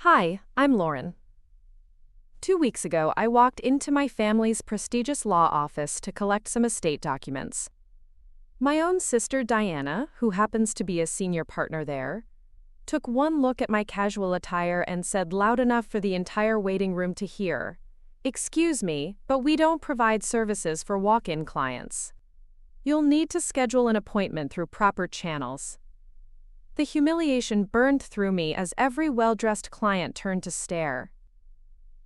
Hi, I'm Lauren. 2 weeks ago, I walked into my family's prestigious law office to collect some estate documents. My own sister Diana, who happens to be a senior partner there, took one look at my casual attire and said loud enough for the entire waiting room to hear, "Excuse me, but we don't provide services for walk-in clients. You'll need to schedule an appointment through proper channels." The humiliation burned through me as every well-dressed client turned to stare.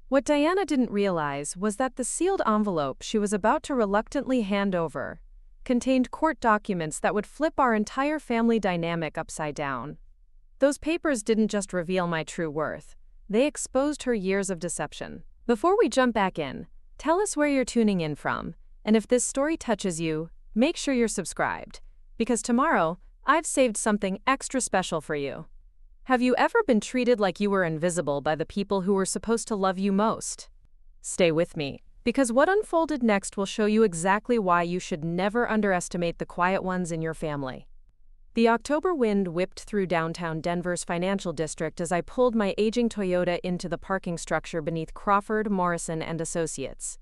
What Diana didn't realize was that the sealed envelope she was about to reluctantly hand over contained court documents that would flip our entire family dynamic upside down. Those papers didn't just reveal my true worth, they exposed her years of deception. Before we jump back in, tell us where you're tuning in from, and if this story touches you, make sure you're subscribed, because tomorrow, I've saved something extra special for you. Have you ever been treated like you were invisible by the people who were supposed to love you most? Stay with me, because what unfolded next will show you exactly why you should never underestimate the quiet ones in your family. The October wind whipped through downtown Denver's financial district as I pulled my aging Toyota into the parking structure beneath Crawford, Morrison Associates.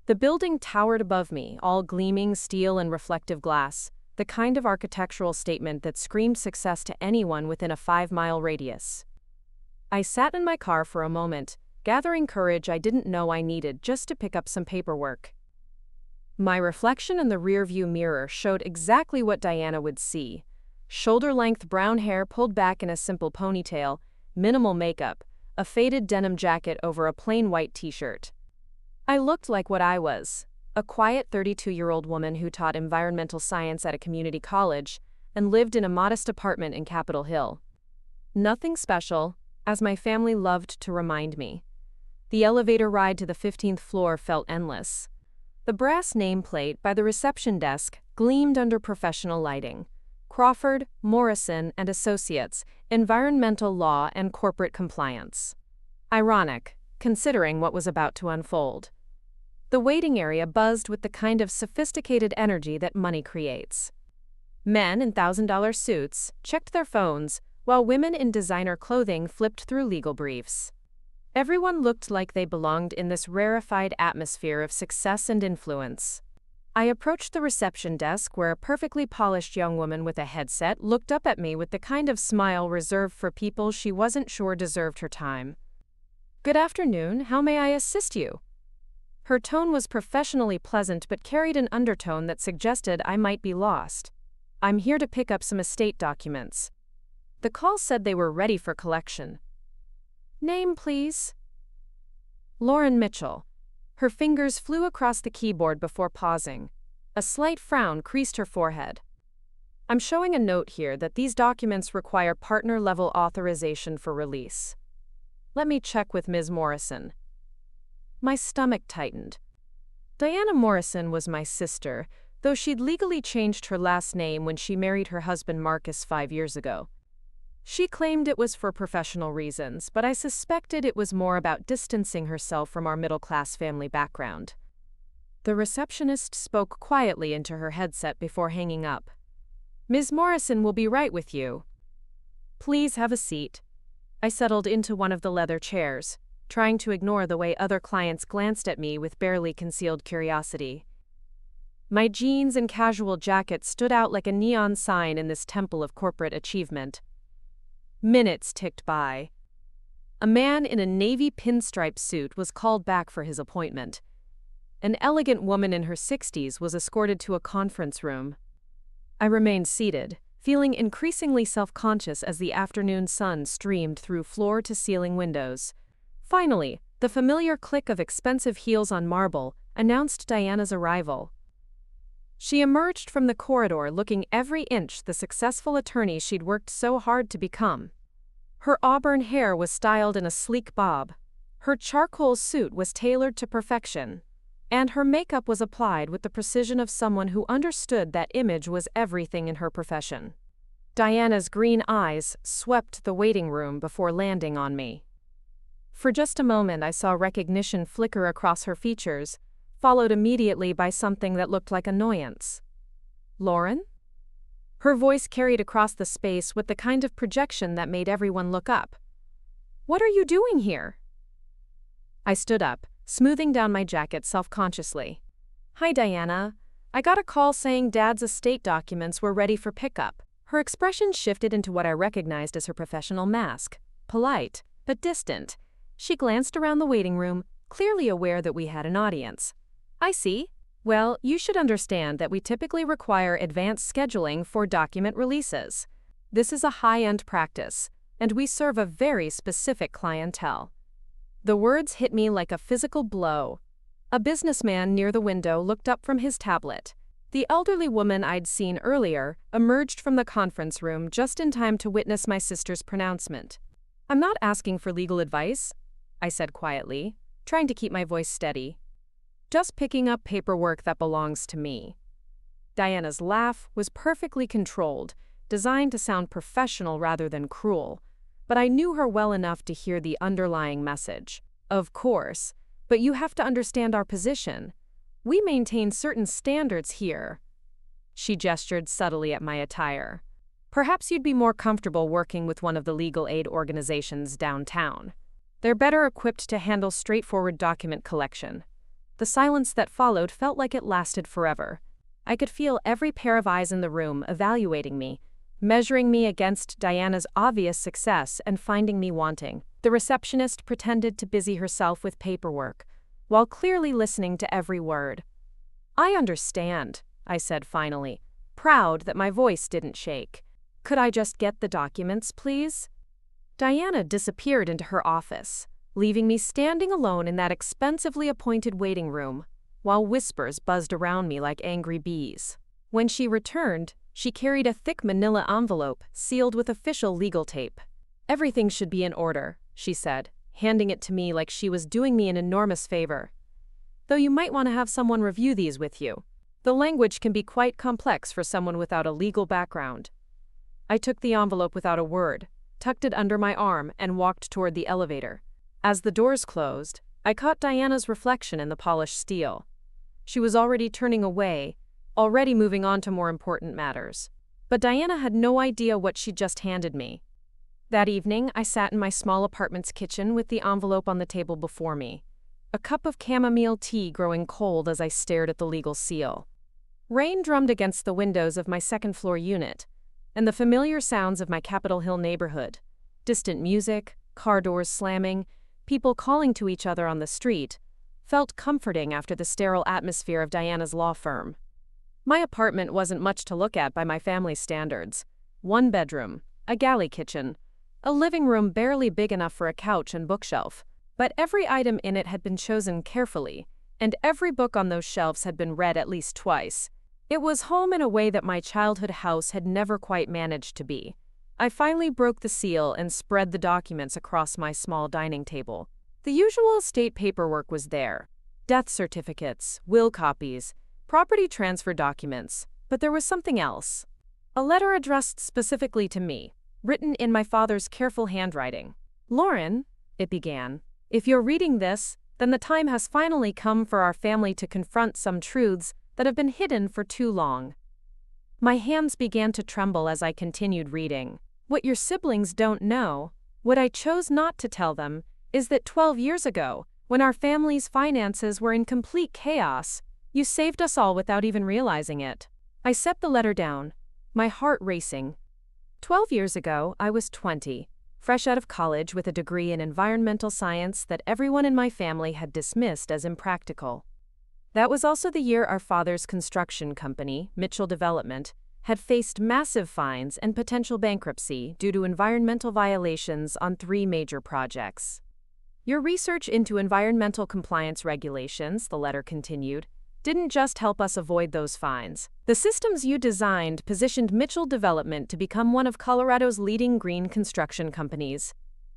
The building towered above me, all gleaming steel and reflective glass, the kind of architectural statement that screamed success to anyone within a 5-mile radius. I sat in my car for a moment, gathering courage I didn't know I needed just to pick up some paperwork. My reflection in the rearview mirror showed exactly what Diana would see: shoulder-length brown hair pulled back in a simple ponytail, minimal makeup, a faded denim jacket over a plain white t-shirt. I looked like what I was: a quiet 32-year-old woman who taught environmental science at a community college and lived in a modest apartment in Capitol Hill. Nothing special, as my family loved to remind me. The elevator ride to the 15th floor felt endless. The brass nameplate by the reception desk gleamed under professional lighting: Crawford, Morrison Associates, Environmental Law and Corporate Compliance. Ironic, considering what was about to unfold. The waiting area buzzed with the kind of sophisticated energy that money creates. Men in $1,000 suits checked their phones, while women in designer clothing flipped through legal briefs. Everyone looked like they belonged in this rarefied atmosphere of success and influence. I approached the reception desk where a perfectly polished young woman with a headset looked up at me with the kind of smile reserved for people she wasn't sure deserved her time. "Good afternoon, how may I assist you?" Her tone was professionally pleasant but carried an undertone that suggested I might be lost. "I'm here to pick up some estate documents." The call said they were ready for collection. "Name, please?" "Lauren Mitchell." Her fingers flew across the keyboard before pausing. A slight frown creased her forehead. "I'm showing a note here that these documents require partner-level authorization for release. Let me check with Ms. Morrison." My stomach tightened. Diana Morrison was my sister, though she'd legally changed her last name when she married her husband Marcus 5 years ago. She claimed it was for professional reasons, but I suspected it was more about distancing herself from our middle-class family background. The receptionist spoke quietly into her headset before hanging up. "Ms. Morrison will be right with you. Please have a seat." I settled into one of the leather chairs, trying to ignore the way other clients glanced at me with barely concealed curiosity. My jeans and casual jacket stood out like a neon sign in this temple of corporate achievement. Minutes ticked by. A man in a navy pinstripe suit was called back for his appointment. An elegant woman in her 60s was escorted to a conference room. I remained seated, feeling increasingly self-conscious as the afternoon sun streamed through floor-to-ceiling windows. Finally, the familiar click of expensive heels on marble announced Diana's arrival. She emerged from the corridor looking every inch the successful attorney she'd worked so hard to become. Her auburn hair was styled in a sleek bob, her charcoal suit was tailored to perfection, and her makeup was applied with the precision of someone who understood that image was everything in her profession. Diana's green eyes swept the waiting room before landing on me. For just a moment I saw recognition flicker across her features, followed immediately by something that looked like annoyance. "Lauren?" Her voice carried across the space with the kind of projection that made everyone look up. What are you doing here? I stood up, smoothing down my jacket self-consciously. Hi, Diana. I got a call saying Dad's estate documents were ready for pickup. Her expression shifted into what I recognized as her professional mask. Polite, but distant. She glanced around the waiting room, clearly aware that we had an audience. I see. Well, you should understand that we typically require advanced scheduling for document releases. This is a high-end practice, and we serve a very specific clientele. The words hit me like a physical blow. A businessman near the window looked up from his tablet. The elderly woman I'd seen earlier emerged from the conference room just in time to witness my sister's pronouncement. I'm not asking for legal advice, I said quietly, trying to keep my voice steady. Just picking up paperwork that belongs to me. Diana's laugh was perfectly controlled, designed to sound professional rather than cruel, but I knew her well enough to hear the underlying message. Of course, but you have to understand our position. We maintain certain standards here. She gestured subtly at my attire. Perhaps you'd be more comfortable working with one of the legal aid organizations downtown. They're better equipped to handle straightforward document collection. The silence that followed felt like it lasted forever. I could feel every pair of eyes in the room evaluating me, measuring me against Diana's obvious success and finding me wanting. The receptionist pretended to busy herself with paperwork, while clearly listening to every word. I understand, I said finally, proud that my voice didn't shake. Could I just get the documents, please? Diana disappeared into her office, leaving me standing alone in that expensively appointed waiting room, while whispers buzzed around me like angry bees. When she returned, she carried a thick manila envelope sealed with official legal tape. Everything should be in order, she said, handing it to me like she was doing me an enormous favor. Though you might want to have someone review these with you. The language can be quite complex for someone without a legal background. I took the envelope without a word, tucked it under my arm, and walked toward the elevator. As the doors closed, I caught Diana's reflection in the polished steel. She was already turning away, already moving on to more important matters. But Diana had no idea what she'd just handed me. That evening, I sat in my small apartment's kitchen with the envelope on the table before me, a cup of chamomile tea growing cold as I stared at the legal seal. Rain drummed against the windows of my second-floor unit, and the familiar sounds of my Capitol Hill neighborhood, distant music, car doors slamming, people calling to each other on the street, felt comforting after the sterile atmosphere of Diana's law firm. My apartment wasn't much to look at by my family's standards. One bedroom, a galley kitchen, a living room barely big enough for a couch and bookshelf. But every item in it had been chosen carefully, and every book on those shelves had been read at least twice. It was home in a way that my childhood house had never quite managed to be. I finally broke the seal and spread the documents across my small dining table. The usual estate paperwork was there. Death certificates, will copies, property transfer documents, but there was something else. A letter addressed specifically to me, written in my father's careful handwriting. Lauren, it began, if you're reading this, then the time has finally come for our family to confront some truths that have been hidden for too long. My hands began to tremble as I continued reading. What your siblings don't know, what I chose not to tell them, is that 12 years ago, when our family's finances were in complete chaos, you saved us all without even realizing it. I set the letter down, my heart racing. 12 years ago, I was 20, fresh out of college with a degree in environmental science that everyone in my family had dismissed as impractical. That was also the year our father's construction company, Mitchell Development, had faced massive fines and potential bankruptcy due to environmental violations on 3 major projects. Your research into environmental compliance regulations, the letter continued, didn't just help us avoid those fines. The systems you designed positioned Mitchell Development to become one of Colorado's leading green construction companies.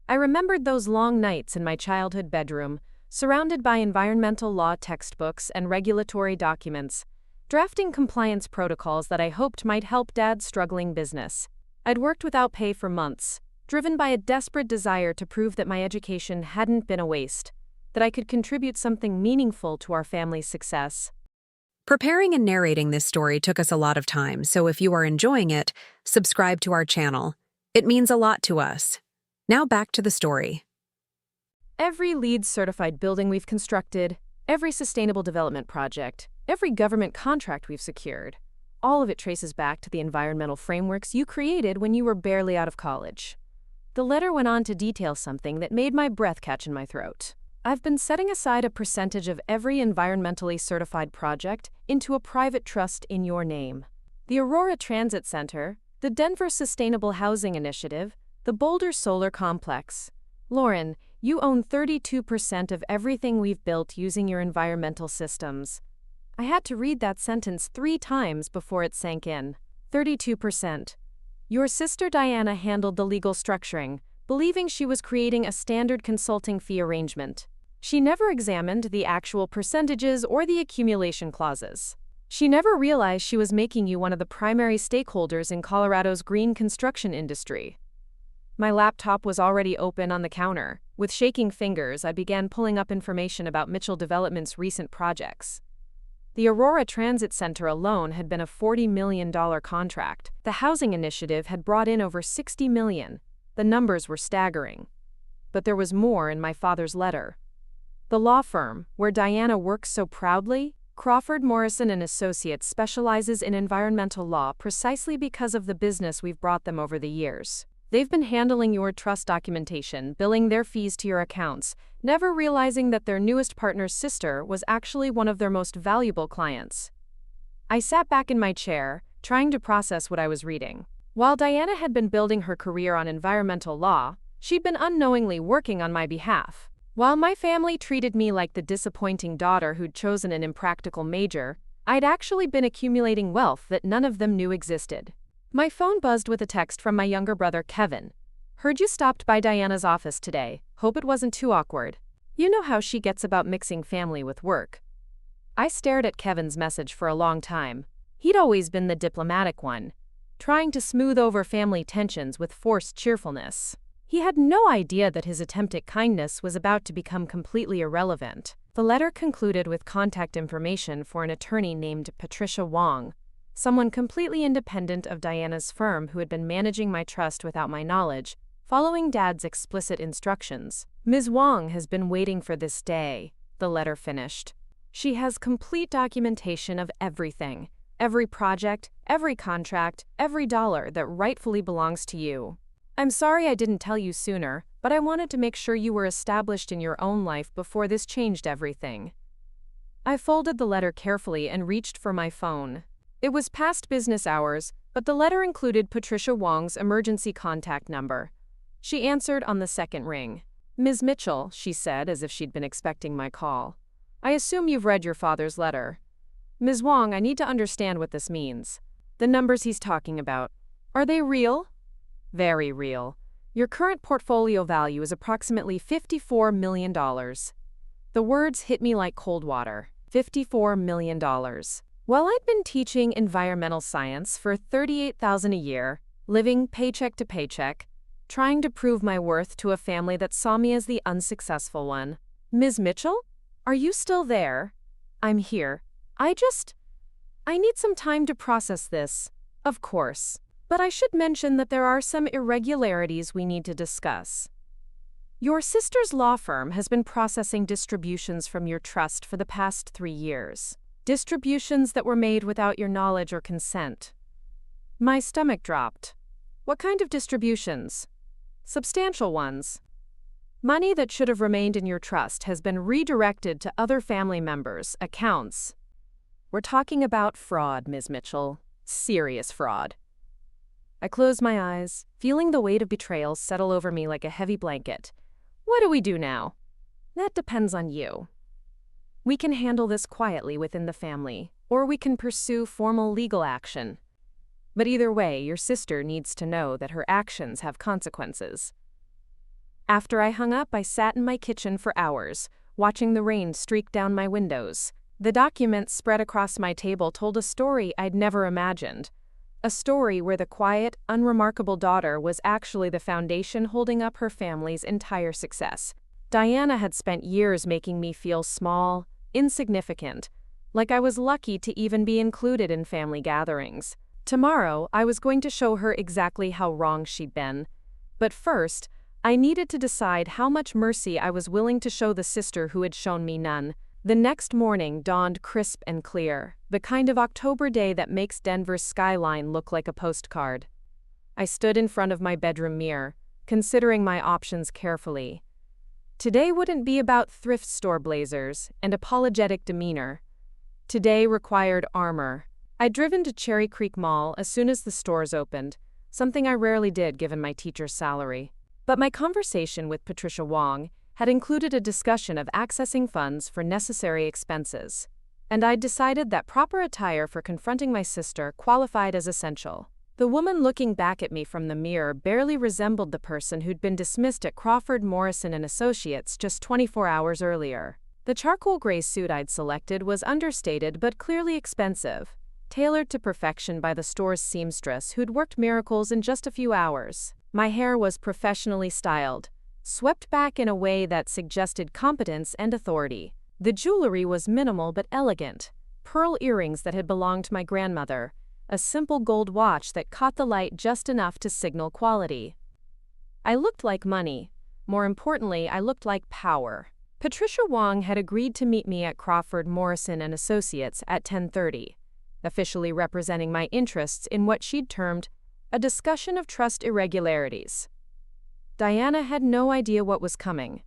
I remembered those long nights in my childhood bedroom, surrounded by environmental law textbooks and regulatory documents, drafting compliance protocols that I hoped might help Dad's struggling business. I'd worked without pay for months, driven by a desperate desire to prove that my education hadn't been a waste, that I could contribute something meaningful to our family's success. Preparing and narrating this story took us a lot of time, so if you are enjoying it, subscribe to our channel. It means a lot to us. Now back to the story. Every LEED certified building we've constructed, every sustainable development project, every government contract we've secured, all of it traces back to the environmental frameworks you created when you were barely out of college. The letter went on to detail something that made my breath catch in my throat. I've been setting aside a percentage of every environmentally certified project into a private trust in your name. The Aurora Transit Center, the Denver Sustainable Housing Initiative, the Boulder Solar Complex. Lauren, you own 32% of everything we've built using your environmental systems. I had to read that sentence 3 times before it sank in. 32%. Your sister Diana handled the legal structuring, believing she was creating a standard consulting fee arrangement. She never examined the actual percentages or the accumulation clauses. She never realized she was making you one of the primary stakeholders in Colorado's green construction industry. My laptop was already open on the counter. With shaking fingers, I began pulling up information about Mitchell Development's recent projects. The Aurora Transit Center alone had been a $40 million contract. The housing initiative had brought in over $60 million. The numbers were staggering. But there was more in my father's letter. The law firm, where Diana works so proudly, Crawford, Morrison Associates, specializes in environmental law precisely because of the business we've brought them over the years. They've been handling your trust documentation, billing their fees to your accounts, never realizing that their newest partner's sister was actually one of their most valuable clients. I sat back in my chair, trying to process what I was reading. While Diana had been building her career on environmental law, she'd been unknowingly working on my behalf. While my family treated me like the disappointing daughter who'd chosen an impractical major, I'd actually been accumulating wealth that none of them knew existed. My phone buzzed with a text from my younger brother, Kevin. Heard you stopped by Diana's office today. Hope it wasn't too awkward. You know how she gets about mixing family with work. I stared at Kevin's message for a long time. He'd always been the diplomatic one, trying to smooth over family tensions with forced cheerfulness. He had no idea that his attempt at kindness was about to become completely irrelevant. The letter concluded with contact information for an attorney named Patricia Wong, someone completely independent of Diana's firm who had been managing my trust without my knowledge, following Dad's explicit instructions. Ms. Wong has been waiting for this day, the letter finished. She has complete documentation of everything, every project, every contract, every dollar that rightfully belongs to you. I'm sorry I didn't tell you sooner, but I wanted to make sure you were established in your own life before this changed everything. I folded the letter carefully and reached for my phone. It was past business hours, but the letter included Patricia Wong's emergency contact number. She answered on the second ring. Ms. Mitchell, she said as if she'd been expecting my call. I assume you've read your father's letter. Ms. Wong, I need to understand what this means. The numbers he's talking about. Are they real? Very real. Your current portfolio value is approximately $54 million. The words hit me like cold water. $54 million. While I'd been teaching environmental science for $38,000 a year, living paycheck to paycheck, trying to prove my worth to a family that saw me as the unsuccessful one. Ms. Mitchell? Are you still there? I'm here. I need some time to process this. Of course. But I should mention that there are some irregularities we need to discuss. Your sister's law firm has been processing distributions from your trust for the past 3 years. Distributions that were made without your knowledge or consent. My stomach dropped. What kind of distributions? Substantial ones. Money that should have remained in your trust has been redirected to other family members' accounts. We're talking about fraud, Ms. Mitchell. Serious fraud. I closed my eyes, feeling the weight of betrayal settle over me like a heavy blanket. What do we do now? That depends on you. We can handle this quietly within the family, or we can pursue formal legal action. But either way, your sister needs to know that her actions have consequences. After I hung up, I sat in my kitchen for hours, watching the rain streak down my windows. The documents spread across my table told a story I'd never imagined. A story where the quiet, unremarkable daughter was actually the foundation holding up her family's entire success. Diana had spent years making me feel small, insignificant, like I was lucky to even be included in family gatherings. Tomorrow, I was going to show her exactly how wrong she'd been. But first, I needed to decide how much mercy I was willing to show the sister who had shown me none. The next morning dawned crisp and clear, the kind of October day that makes Denver's skyline look like a postcard. I stood in front of my bedroom mirror, considering my options carefully. Today wouldn't be about thrift store blazers and apologetic demeanor. Today required armor. I'd driven to Cherry Creek Mall as soon as the stores opened, something I rarely did given my teacher's salary. But my conversation with Patricia Wong had included a discussion of accessing funds for necessary expenses, and I'd decided that proper attire for confronting my sister qualified as essential. The woman looking back at me from the mirror barely resembled the person who'd been dismissed at Crawford, Morrison Associates just 24 hours earlier. The charcoal gray suit I'd selected was understated but clearly expensive, tailored to perfection by the store's seamstress who'd worked miracles in just a few hours. My hair was professionally styled, swept back in a way that suggested competence and authority. The jewelry was minimal but elegant. Pearl earrings that had belonged to my grandmother, a simple gold watch that caught the light just enough to signal quality. I looked like money. More importantly, I looked like power. Patricia Wong had agreed to meet me at Crawford, Morrison Associates at 10:30, officially representing my interests in what she'd termed a discussion of trust irregularities. Diana had no idea what was coming.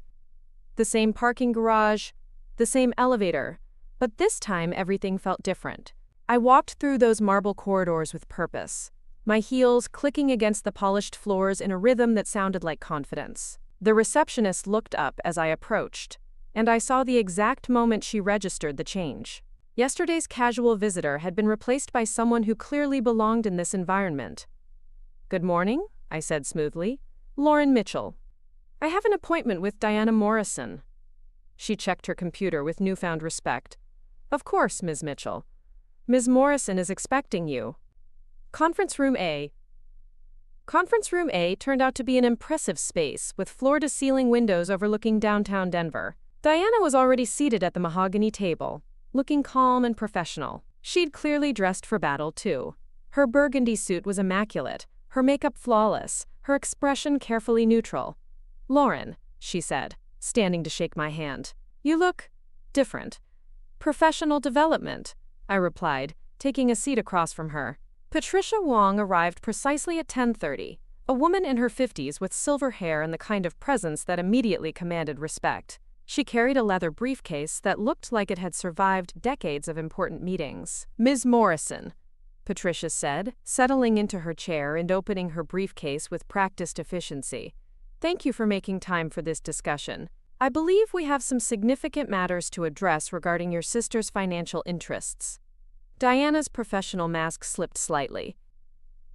The same parking garage, the same elevator, but this time everything felt different. I walked through those marble corridors with purpose, my heels clicking against the polished floors in a rhythm that sounded like confidence. The receptionist looked up as I approached, and I saw the exact moment she registered the change. Yesterday's casual visitor had been replaced by someone who clearly belonged in this environment. "Good morning," I said smoothly. "Lauren Mitchell. I have an appointment with Diana Morrison." She checked her computer with newfound respect. "Of course, Ms. Mitchell. Ms. Morrison is expecting you. Conference Room A." Conference Room A turned out to be an impressive space with floor-to-ceiling windows overlooking downtown Denver. Diana was already seated at the mahogany table, looking calm and professional. She'd clearly dressed for battle, too. Her burgundy suit was immaculate, her makeup flawless, her expression carefully neutral. "Lauren," she said, standing to shake my hand. "You look different." "Professional development," I replied, taking a seat across from her. Patricia Wong arrived precisely at 10:30, a woman in her 50s with silver hair and the kind of presence that immediately commanded respect. She carried a leather briefcase that looked like it had survived decades of important meetings. "Ms. Morrison," Patricia said, settling into her chair and opening her briefcase with practiced efficiency. "Thank you for making time for this discussion. I believe we have some significant matters to address regarding your sister's financial interests." Diana's professional mask slipped slightly.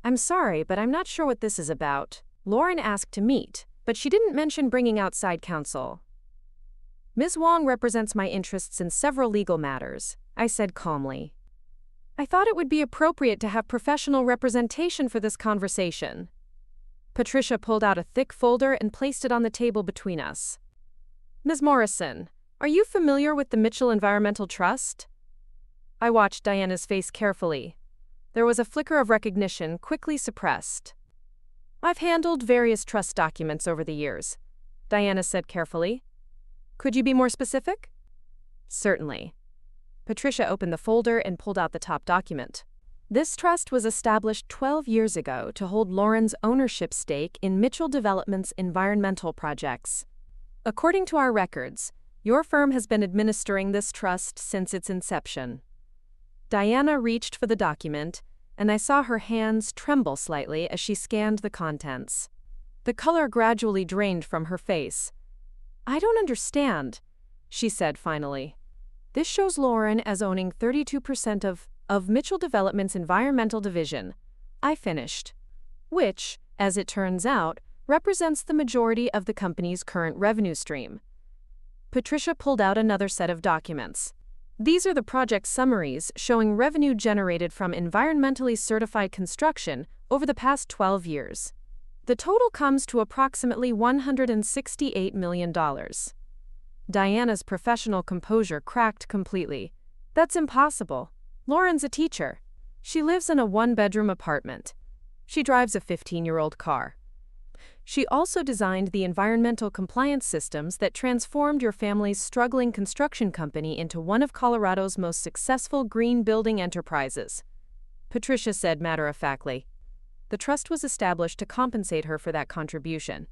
"I'm sorry, but I'm not sure what this is about. Lauren asked to meet, but she didn't mention bringing outside counsel." "Ms. Wong represents my interests in several legal matters," I said calmly. "I thought it would be appropriate to have professional representation for this conversation." Patricia pulled out a thick folder and placed it on the table between us. "Ms. Morrison, are you familiar with the Mitchell Environmental Trust?" I watched Diana's face carefully. There was a flicker of recognition, quickly suppressed. "I've handled various trust documents over the years," Diana said carefully. "Could you be more specific?" "Certainly." Patricia opened the folder and pulled out the top document. This trust was established 12 years ago to hold Lauren's ownership stake in Mitchell Development's environmental projects. According to our records, your firm has been administering this trust since its inception. Diana reached for the document, and I saw her hands tremble slightly as she scanned the contents. The color gradually drained from her face. "I don't understand," she said finally. "This shows Lauren as owning 32% of Mitchell Development's environmental division," I finished, "which, as it turns out, represents the majority of the company's current revenue stream." Patricia pulled out another set of documents. "These are the project summaries showing revenue generated from environmentally certified construction over the past 12 years. The total comes to approximately $168 million. Diana's professional composure cracked completely. "That's impossible. Lauren's a teacher. She lives in a one-bedroom apartment. She drives a 15-year-old car. She also designed the environmental compliance systems that transformed your family's struggling construction company into one of Colorado's most successful green building enterprises. Patricia said matter-of-factly. The trust was established to compensate her for that contribution.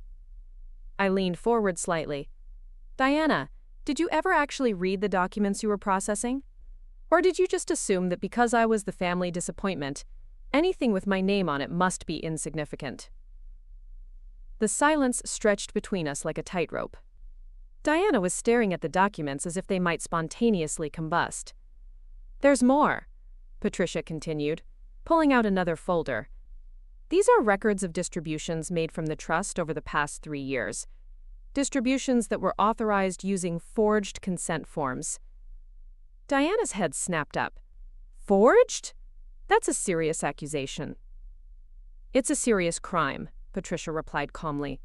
I leaned forward slightly. Diana, did you ever actually read the documents you were processing? Or did you just assume that because I was the family disappointment, anything with my name on it must be insignificant? The silence stretched between us like a tightrope. Diana was staring at the documents as if they might spontaneously combust. There's more, Patricia continued, pulling out another folder. These are records of distributions made from the trust over the past 3 years. Distributions that were authorized using forged consent forms. Diana's head snapped up. Forged? That's a serious accusation. It's a serious crime, Patricia replied calmly.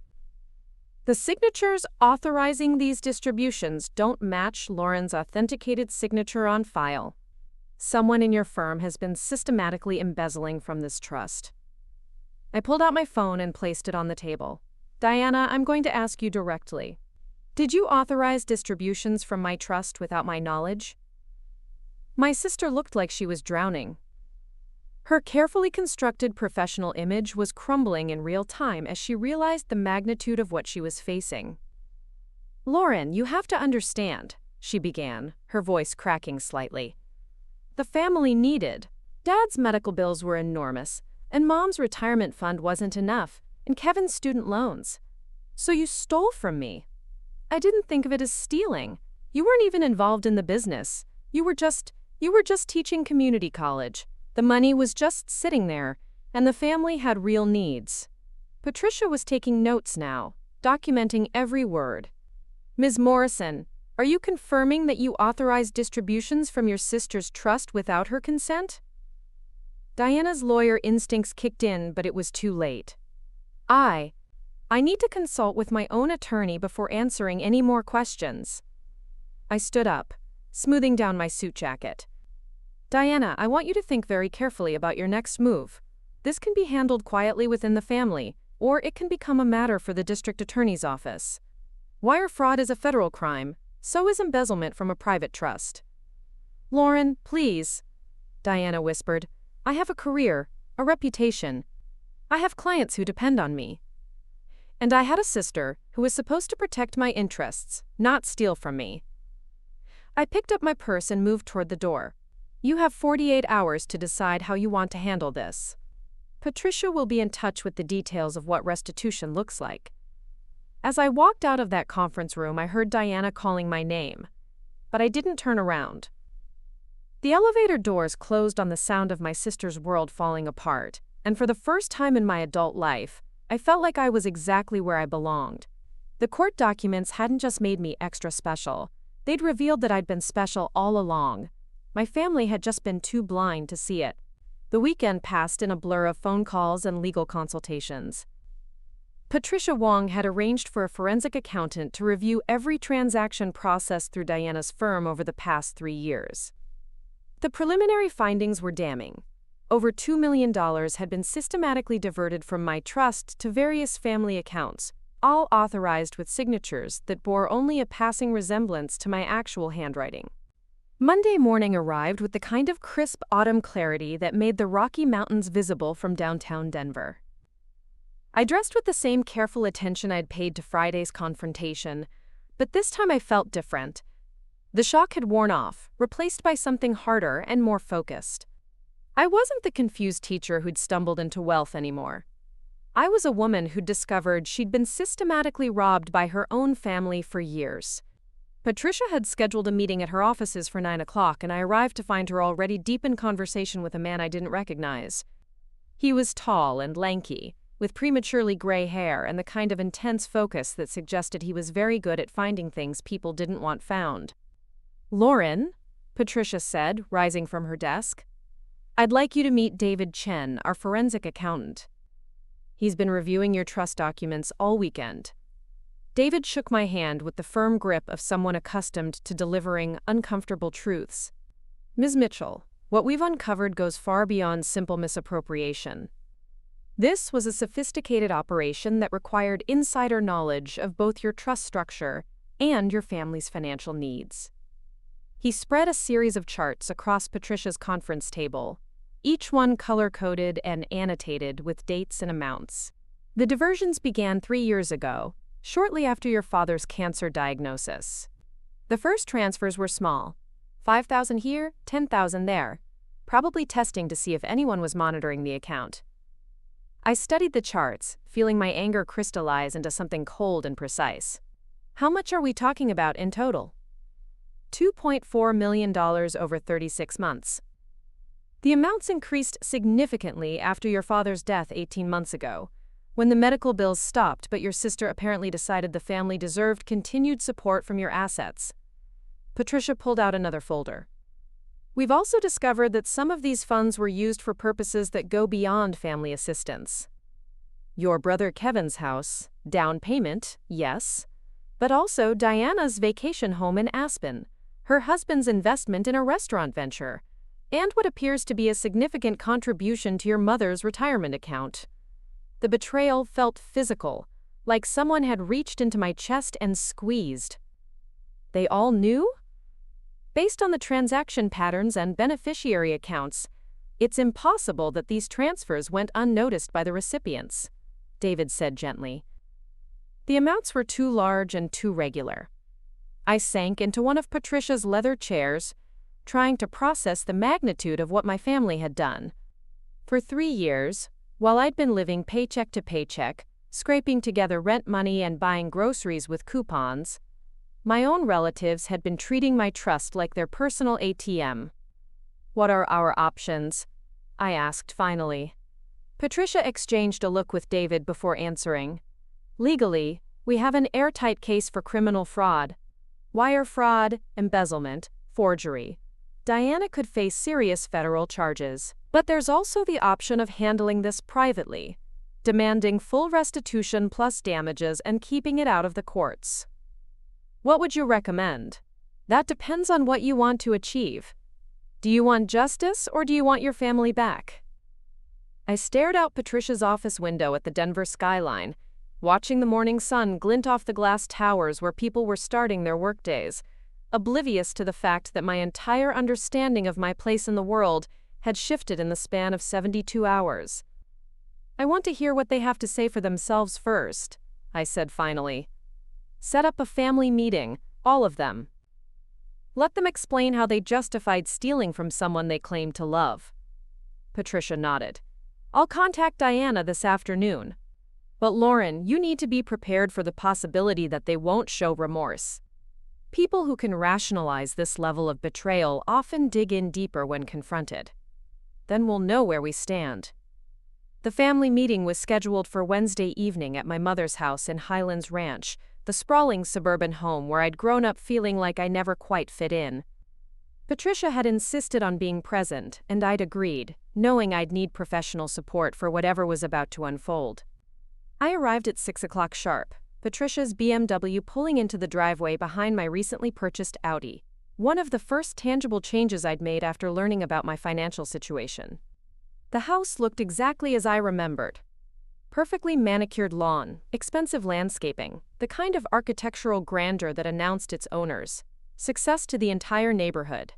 The signatures authorizing these distributions don't match Lauren's authenticated signature on file. Someone in your firm has been systematically embezzling from this trust. I pulled out my phone and placed it on the table. Diana, I'm going to ask you directly. Did you authorize distributions from my trust without my knowledge? My sister looked like she was drowning. Her carefully constructed professional image was crumbling in real time as she realized the magnitude of what she was facing. Lauren, you have to understand, she began, her voice cracking slightly. The family needed. Dad's medical bills were enormous, and Mom's retirement fund wasn't enough, and Kevin's student loans. So you stole from me. I didn't think of it as stealing. You weren't even involved in the business. You were just teaching community college. The money was just sitting there, and the family had real needs. Patricia was taking notes now, documenting every word. Ms. Morrison, are you confirming that you authorized distributions from your sister's trust without her consent? Diana's lawyer instincts kicked in, but it was too late. I need to consult with my own attorney before answering any more questions. I stood up, smoothing down my suit jacket. Diana, I want you to think very carefully about your next move. This can be handled quietly within the family, or it can become a matter for the district attorney's office. Wire fraud is a federal crime, so is embezzlement from a private trust. Lauren, please, Diana whispered. I have a career, a reputation. I have clients who depend on me. And I had a sister who was supposed to protect my interests, not steal from me. I picked up my purse and moved toward the door. You have 48 hours to decide how you want to handle this. Patricia will be in touch with the details of what restitution looks like. As I walked out of that conference room, I heard Diana calling my name, but I didn't turn around. The elevator doors closed on the sound of my sister's world falling apart, and for the first time in my adult life, I felt like I was exactly where I belonged. The court documents hadn't just made me extra special. They'd revealed that I'd been special all along. My family had just been too blind to see it. The weekend passed in a blur of phone calls and legal consultations. Patricia Wong had arranged for a forensic accountant to review every transaction processed through Diana's firm over the past 3 years. The preliminary findings were damning. Over $2 million had been systematically diverted from my trust to various family accounts, all authorized with signatures that bore only a passing resemblance to my actual handwriting. Monday morning arrived with the kind of crisp autumn clarity that made the Rocky Mountains visible from downtown Denver. I dressed with the same careful attention I'd paid to Friday's confrontation, but this time I felt different. The shock had worn off, replaced by something harder and more focused. I wasn't the confused teacher who'd stumbled into wealth anymore. I was a woman who'd discovered she'd been systematically robbed by her own family for years. Patricia had scheduled a meeting at her offices for 9 o'clock, and I arrived to find her already deep in conversation with a man I didn't recognize. He was tall and lanky, with prematurely gray hair and the kind of intense focus that suggested he was very good at finding things people didn't want found. Lauren, Patricia said, rising from her desk. I'd like you to meet David Chen, our forensic accountant. He's been reviewing your trust documents all weekend. David shook my hand with the firm grip of someone accustomed to delivering uncomfortable truths. Ms. Mitchell, what we've uncovered goes far beyond simple misappropriation. This was a sophisticated operation that required insider knowledge of both your trust structure and your family's financial needs. He spread a series of charts across Patricia's conference table, each one color-coded and annotated with dates and amounts. The diversions began 3 years ago, shortly after your father's cancer diagnosis. The first transfers were small, 5,000 here, 10,000 there, probably testing to see if anyone was monitoring the account. I studied the charts, feeling my anger crystallize into something cold and precise. How much are we talking about in total? $2.4 million over 36 months. The amounts increased significantly after your father's death 18 months ago, when the medical bills stopped but your sister apparently decided the family deserved continued support from your assets. Patricia pulled out another folder. We've also discovered that some of these funds were used for purposes that go beyond family assistance. Your brother Kevin's house, down payment, yes, but also Diana's vacation home in Aspen, her husband's investment in a restaurant venture, and what appears to be a significant contribution to your mother's retirement account. The betrayal felt physical, like someone had reached into my chest and squeezed. They all knew? Based on the transaction patterns and beneficiary accounts, it's impossible that these transfers went unnoticed by the recipients, David said gently. The amounts were too large and too regular. I sank into one of Patricia's leather chairs, trying to process the magnitude of what my family had done. For 3 years, while I'd been living paycheck to paycheck, scraping together rent money and buying groceries with coupons, my own relatives had been treating my trust like their personal ATM. What are our options? I asked finally. Patricia exchanged a look with David before answering. Legally, we have an airtight case for criminal fraud. Wire fraud, embezzlement, forgery. Diana could face serious federal charges. But there's also the option of handling this privately, demanding full restitution plus damages and keeping it out of the courts. What would you recommend? That depends on what you want to achieve. Do you want justice or do you want your family back? I stared out Patricia's office window at the Denver skyline, watching the morning sun glint off the glass towers where people were starting their workdays, oblivious to the fact that my entire understanding of my place in the world had shifted in the span of 72 hours. I want to hear what they have to say for themselves first, I said finally. Set up a family meeting, all of them. Let them explain how they justified stealing from someone they claimed to love. Patricia nodded. I'll contact Diana this afternoon. But Lauren, you need to be prepared for the possibility that they won't show remorse. People who can rationalize this level of betrayal often dig in deeper when confronted. Then we'll know where we stand. The family meeting was scheduled for Wednesday evening at my mother's house in Highlands Ranch, the sprawling suburban home where I'd grown up feeling like I never quite fit in. Patricia had insisted on being present, and I'd agreed, knowing I'd need professional support for whatever was about to unfold. I arrived at 6 o'clock sharp, Patricia's BMW pulling into the driveway behind my recently purchased Audi, one of the first tangible changes I'd made after learning about my financial situation. The house looked exactly as I remembered. Perfectly manicured lawn, expensive landscaping, the kind of architectural grandeur that announced its owners. Success to the entire neighborhood.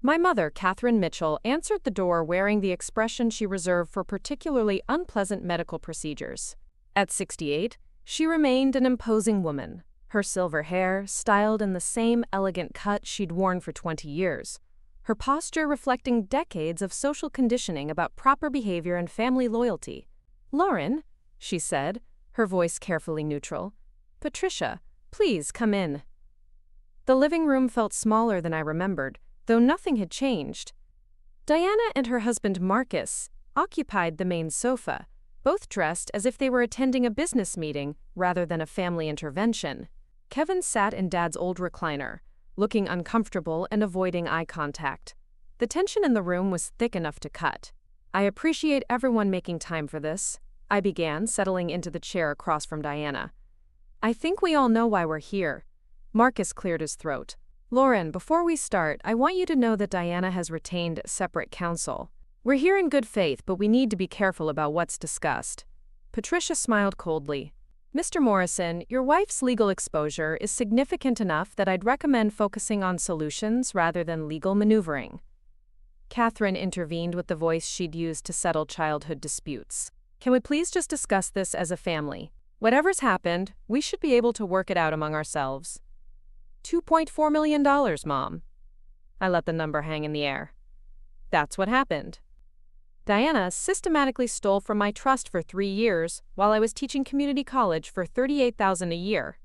My mother, Catherine Mitchell, answered the door wearing the expression she reserved for particularly unpleasant medical procedures. At 68, she remained an imposing woman, her silver hair styled in the same elegant cut she'd worn for 20 years, her posture reflecting decades of social conditioning about proper behavior and family loyalty. Lauren, she said, her voice carefully neutral. Patricia, please come in. The living room felt smaller than I remembered, though nothing had changed. Diana and her husband Marcus occupied the main sofa, both dressed as if they were attending a business meeting rather than a family intervention. Kevin sat in Dad's old recliner, looking uncomfortable and avoiding eye contact. The tension in the room was thick enough to cut. I appreciate everyone making time for this, I began, settling into the chair across from Diana. I think we all know why we're here. Marcus cleared his throat. Lauren, before we start, I want you to know that Diana has retained separate counsel. We're here in good faith, but we need to be careful about what's discussed. Patricia smiled coldly. Mr. Morrison, your wife's legal exposure is significant enough that I'd recommend focusing on solutions rather than legal maneuvering. Catherine intervened with the voice she'd used to settle childhood disputes. Can we please just discuss this as a family? Whatever's happened, we should be able to work it out among ourselves. $2.4 million, Mom. I let the number hang in the air. That's what happened. Diana systematically stole from my trust for 3 years while I was teaching community college for $38,000 a year.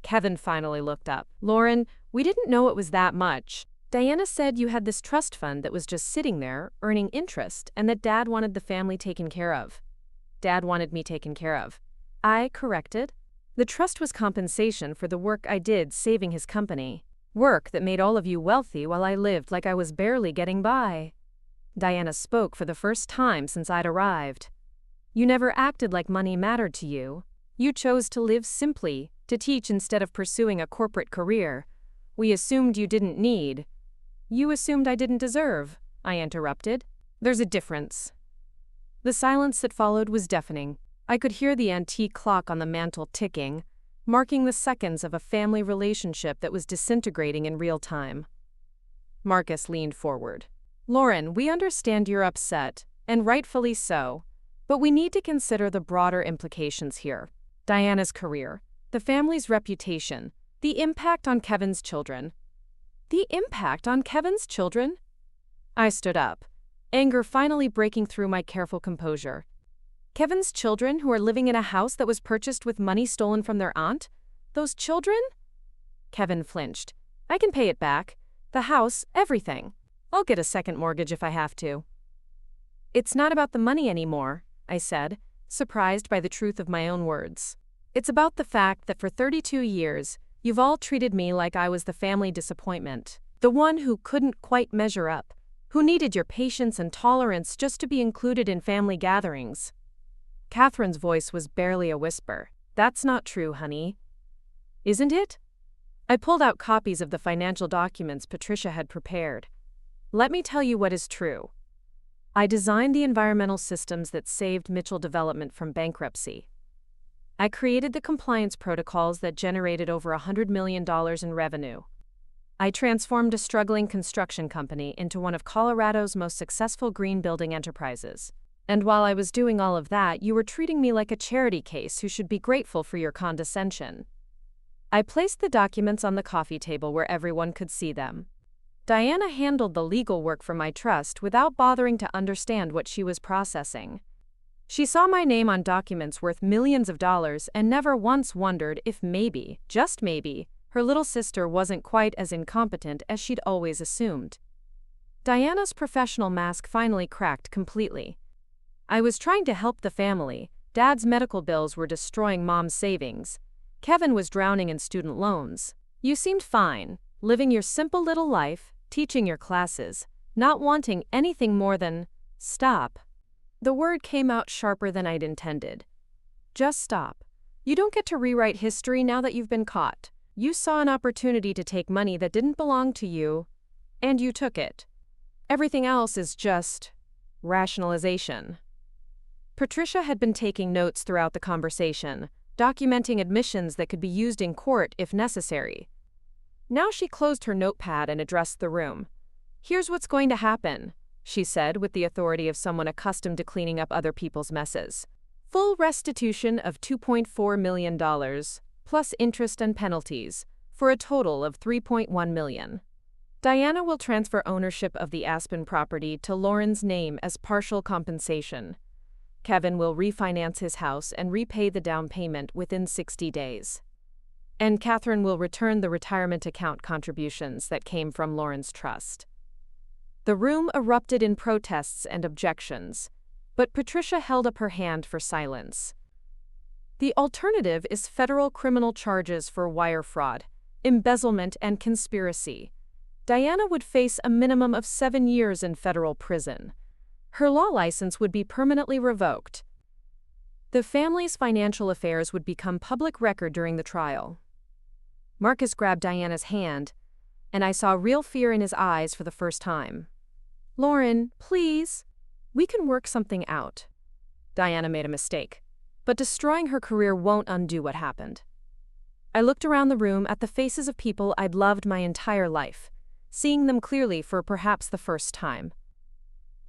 Kevin finally looked up. Lauren, we didn't know it was that much. Diana said you had this trust fund that was just sitting there, earning interest, and that Dad wanted the family taken care of. Dad wanted me taken care of. I corrected. The trust was compensation for the work I did saving his company. Work that made all of you wealthy while I lived like I was barely getting by. Diana spoke for the first time since I'd arrived. You never acted like money mattered to you. You chose to live simply, to teach instead of pursuing a corporate career. We assumed you didn't need. You assumed I didn't deserve, I interrupted. There's a difference. The silence that followed was deafening. I could hear the antique clock on the mantel ticking, marking the seconds of a family relationship that was disintegrating in real time. Marcus leaned forward. Lauren, we understand you're upset, and rightfully so, but we need to consider the broader implications here. Diana's career, the family's reputation, the impact on Kevin's children. The impact on Kevin's children? I stood up, anger finally breaking through my careful composure. Kevin's children who are living in a house that was purchased with money stolen from their aunt? Those children? Kevin flinched. I can pay it back. The house, everything. I'll get a second mortgage if I have to. It's not about the money anymore, I said, surprised by the truth of my own words. It's about the fact that for 32 years, you've all treated me like I was the family disappointment, the one who couldn't quite measure up, who needed your patience and tolerance just to be included in family gatherings. Catherine's voice was barely a whisper. That's not true, honey. Isn't it? I pulled out copies of the financial documents Patricia had prepared. Let me tell you what is true. I designed the environmental systems that saved Mitchell Development from bankruptcy. I created the compliance protocols that generated over $100 million in revenue. I transformed a struggling construction company into one of Colorado's most successful green building enterprises. And while I was doing all of that, you were treating me like a charity case who should be grateful for your condescension. I placed the documents on the coffee table where everyone could see them. Diana handled the legal work for my trust without bothering to understand what she was processing. She saw my name on documents worth millions of dollars and never once wondered if maybe, just maybe, her little sister wasn't quite as incompetent as she'd always assumed. Diana's professional mask finally cracked completely. I was trying to help the family. Dad's medical bills were destroying Mom's savings. Kevin was drowning in student loans. You seemed fine, living your simple little life, teaching your classes, not wanting anything more than stop. The word came out sharper than I'd intended. Just stop. You don't get to rewrite history now that you've been caught. You saw an opportunity to take money that didn't belong to you, and you took it. Everything else is just rationalization. Patricia had been taking notes throughout the conversation, documenting admissions that could be used in court if necessary. Now she closed her notepad and addressed the room. Here's what's going to happen, she said with the authority of someone accustomed to cleaning up other people's messes. Full restitution of $2.4 million, plus interest and penalties, for a total of $3.1 million. Diana will transfer ownership of the Aspen property to Lauren's name as partial compensation. Kevin will refinance his house and repay the down payment within 60 days. And Catherine will return the retirement account contributions that came from Lauren's trust. The room erupted in protests and objections, but Patricia held up her hand for silence. The alternative is federal criminal charges for wire fraud, embezzlement, and conspiracy. Diana would face a minimum of 7 years in federal prison. Her law license would be permanently revoked. The family's financial affairs would become public record during the trial. Marcus grabbed Diana's hand, and I saw real fear in his eyes for the first time. Lauren, please. We can work something out. Diana made a mistake, but destroying her career won't undo what happened. I looked around the room at the faces of people I'd loved my entire life, seeing them clearly for perhaps the first time.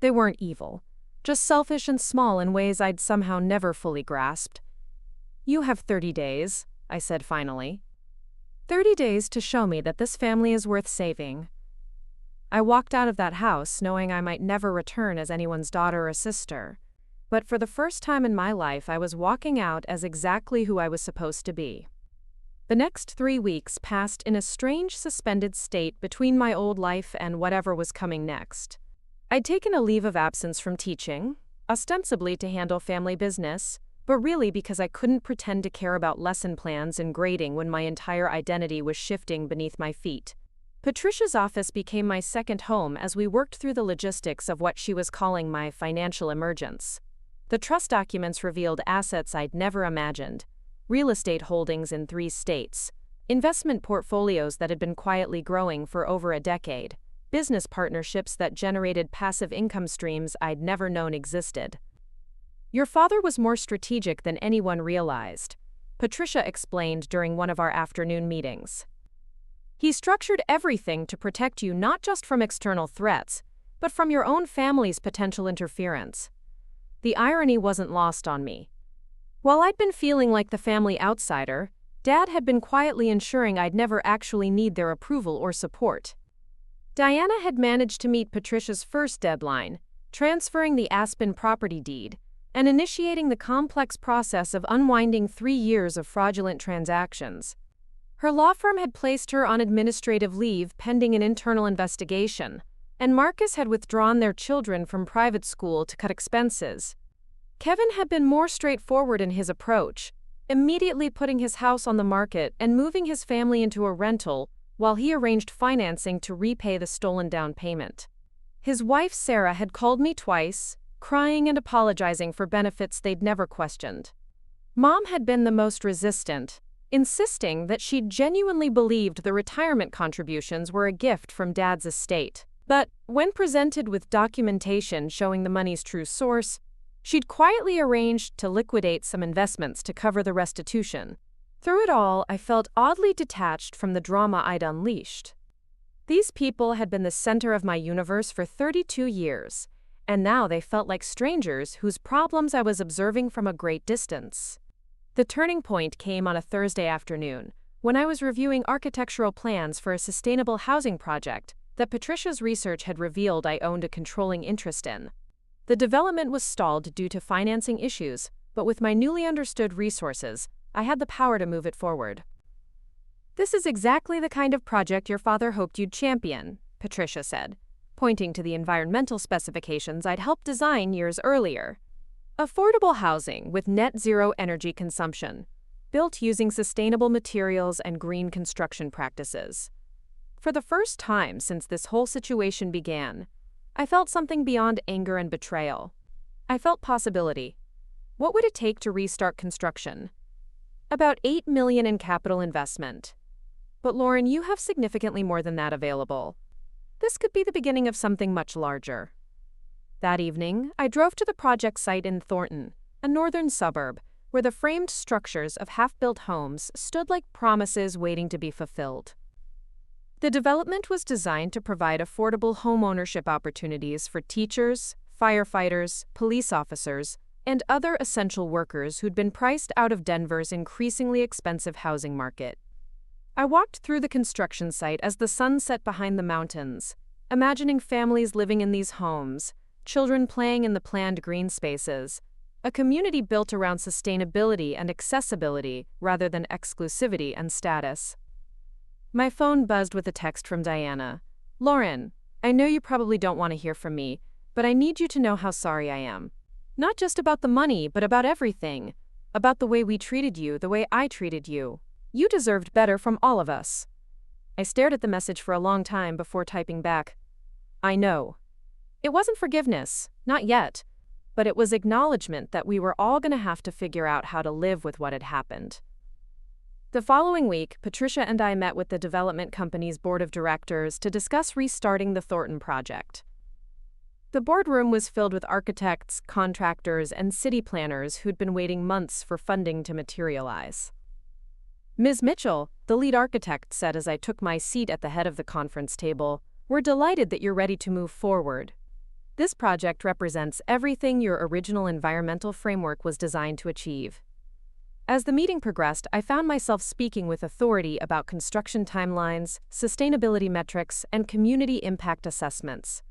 They weren't evil, just selfish and small in ways I'd somehow never fully grasped. You have 30 days, I said finally. 30 days to show me that this family is worth saving. I walked out of that house knowing I might never return as anyone's daughter or sister. But for the first time in my life, I was walking out as exactly who I was supposed to be. The next 3 weeks passed in a strange suspended state between my old life and whatever was coming next. I'd taken a leave of absence from teaching, ostensibly to handle family business, but really because I couldn't pretend to care about lesson plans and grading when my entire identity was shifting beneath my feet. Patricia's office became my second home as we worked through the logistics of what she was calling my financial emergence. The trust documents revealed assets I'd never imagined, real estate holdings in 3 states, investment portfolios that had been quietly growing for over a decade, business partnerships that generated passive income streams I'd never known existed. Your father was more strategic than anyone realized, Patricia explained during one of our afternoon meetings. He structured everything to protect you not just from external threats, but from your own family's potential interference. The irony wasn't lost on me. While I'd been feeling like the family outsider, Dad had been quietly ensuring I'd never actually need their approval or support. Diana had managed to meet Patricia's first deadline, transferring the Aspen property deed, and initiating the complex process of unwinding 3 years of fraudulent transactions. Her law firm had placed her on administrative leave pending an internal investigation, and Marcus had withdrawn their children from private school to cut expenses. Kevin had been more straightforward in his approach, immediately putting his house on the market and moving his family into a rental while he arranged financing to repay the stolen down payment. His wife Sarah had called me twice, crying and apologizing for benefits they'd never questioned. Mom had been the most resistant, insisting that she genuinely believed the retirement contributions were a gift from Dad's estate. But when presented with documentation showing the money's true source, she'd quietly arranged to liquidate some investments to cover the restitution. Through it all, I felt oddly detached from the drama I'd unleashed. These people had been the center of my universe for 32 years, and now they felt like strangers whose problems I was observing from a great distance. The turning point came on a Thursday afternoon, when I was reviewing architectural plans for a sustainable housing project that Patricia's research had revealed I owned a controlling interest in. The development was stalled due to financing issues, but with my newly understood resources, I had the power to move it forward. "This is exactly the kind of project your father hoped you'd champion," Patricia said, pointing to the environmental specifications I'd helped design years earlier. Affordable housing with net zero energy consumption, built using sustainable materials and green construction practices. For the first time since this whole situation began, I felt something beyond anger and betrayal. I felt possibility. What would it take to restart construction? About $8 million in capital investment. But Lauren, you have significantly more than that available. This could be the beginning of something much larger. That evening, I drove to the project site in Thornton, a northern suburb, where the framed structures of half-built homes stood like promises waiting to be fulfilled. The development was designed to provide affordable homeownership opportunities for teachers, firefighters, police officers, and other essential workers who'd been priced out of Denver's increasingly expensive housing market. I walked through the construction site as the sun set behind the mountains, imagining families living in these homes, children playing in the planned green spaces, a community built around sustainability and accessibility rather than exclusivity and status. My phone buzzed with a text from Diana. "Lauren, I know you probably don't want to hear from me, but I need you to know how sorry I am. Not just about the money, but about everything. About the way we treated you, the way I treated you. You deserved better from all of us." I stared at the message for a long time before typing back, "I know." It wasn't forgiveness, not yet, but it was acknowledgement that we were all going to have to figure out how to live with what had happened. The following week, Patricia and I met with the development company's board of directors to discuss restarting the Thornton project. The boardroom was filled with architects, contractors, and city planners who'd been waiting months for funding to materialize. Ms. Mitchell, the lead architect, said as I took my seat at the head of the conference table, "We're delighted that you're ready to move forward. This project represents everything your original environmental framework was designed to achieve." As the meeting progressed, I found myself speaking with authority about construction timelines, sustainability metrics, and community impact assessments.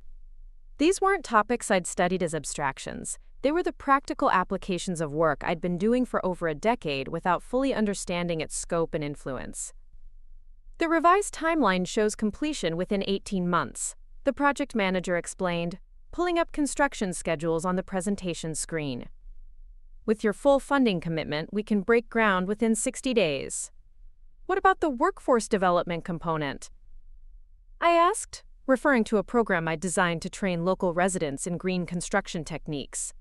These weren't topics I'd studied as abstractions. They were the practical applications of work I'd been doing for over a decade without fully understanding its scope and influence. The revised timeline shows completion within 18 months, the project manager explained, pulling up construction schedules on the presentation screen. "With your full funding commitment, we can break ground within 60 days. What about the workforce development component?" I asked, referring to a program I designed to train local residents in green construction techniques.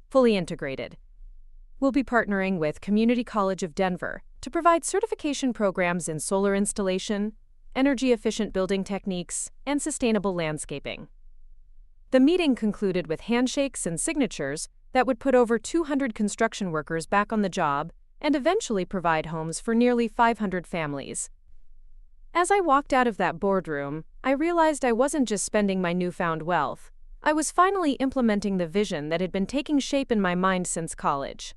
"Fully integrated. We'll be partnering with Community College of Denver to provide certification programs in solar installation, energy-efficient building techniques, and sustainable landscaping." The meeting concluded with handshakes and signatures that would put over 200 construction workers back on the job and eventually provide homes for nearly 500 families. As I walked out of that boardroom, I realized I wasn't just spending my newfound wealth. I was finally implementing the vision that had been taking shape in my mind since college.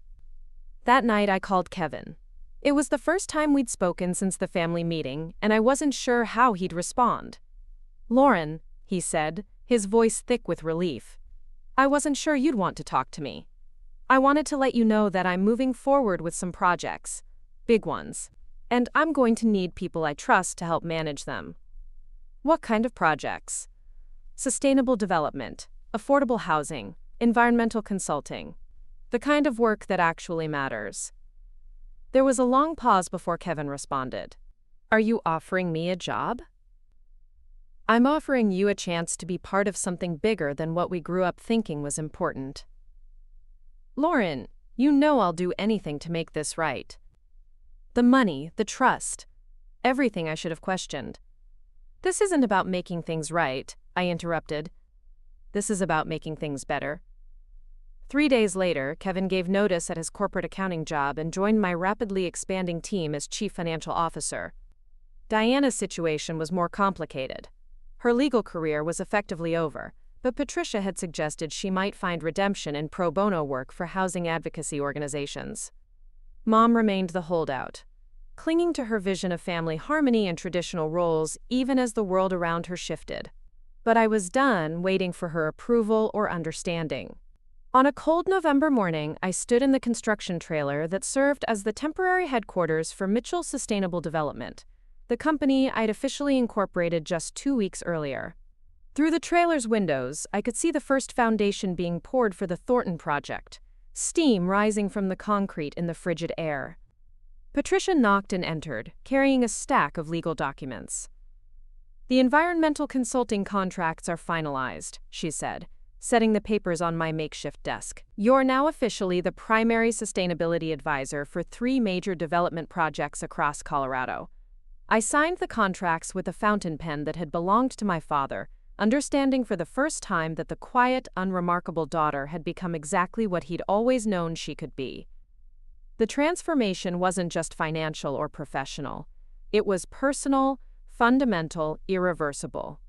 That night I called Kevin. It was the first time we'd spoken since the family meeting, and I wasn't sure how he'd respond. "Lauren," he said, his voice thick with relief, "I wasn't sure you'd want to talk to me. I wanted to let you know that I'm moving forward with some projects, big ones, and I'm going to need people I trust to help manage them." "What kind of projects?" "Sustainable development, affordable housing, environmental consulting. The kind of work that actually matters." There was a long pause before Kevin responded. "Are you offering me a job?" "I'm offering you a chance to be part of something bigger than what we grew up thinking was important." "Lauren, you know I'll do anything to make this right." "The money, the trust, everything I should have questioned." "This isn't about making things right," I interrupted. "This is about making things better." 3 days later, Kevin gave notice at his corporate accounting job and joined my rapidly expanding team as chief financial officer. Diana's situation was more complicated. Her legal career was effectively over, but Patricia had suggested she might find redemption in pro bono work for housing advocacy organizations. Mom remained the holdout, clinging to her vision of family harmony and traditional roles even as the world around her shifted. But I was done waiting for her approval or understanding. On a cold November morning, I stood in the construction trailer that served as the temporary headquarters for Mitchell Sustainable Development, the company I'd officially incorporated just 2 weeks earlier. Through the trailer's windows, I could see the first foundation being poured for the Thornton project, steam rising from the concrete in the frigid air. Patricia knocked and entered, carrying a stack of legal documents. "The environmental consulting contracts are finalized," she said, setting the papers on my makeshift desk. "You're now officially the primary sustainability advisor for 3 major development projects across Colorado." I signed the contracts with a fountain pen that had belonged to my father, understanding for the first time that the quiet, unremarkable daughter had become exactly what he'd always known she could be. The transformation wasn't just financial or professional. It was personal, fundamental, irreversible.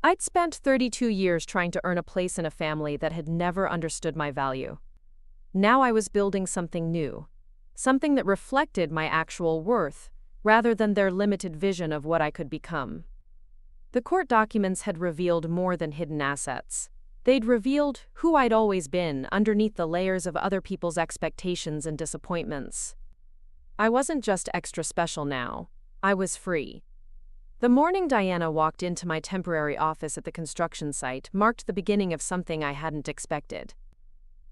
I'd spent 32 years trying to earn a place in a family that had never understood my value. Now I was building something new, something that reflected my actual worth, rather than their limited vision of what I could become. The court documents had revealed more than hidden assets. They'd revealed who I'd always been underneath the layers of other people's expectations and disappointments. I wasn't just extra special now. I was free. The morning Diana walked into my temporary office at the construction site marked the beginning of something I hadn't expected.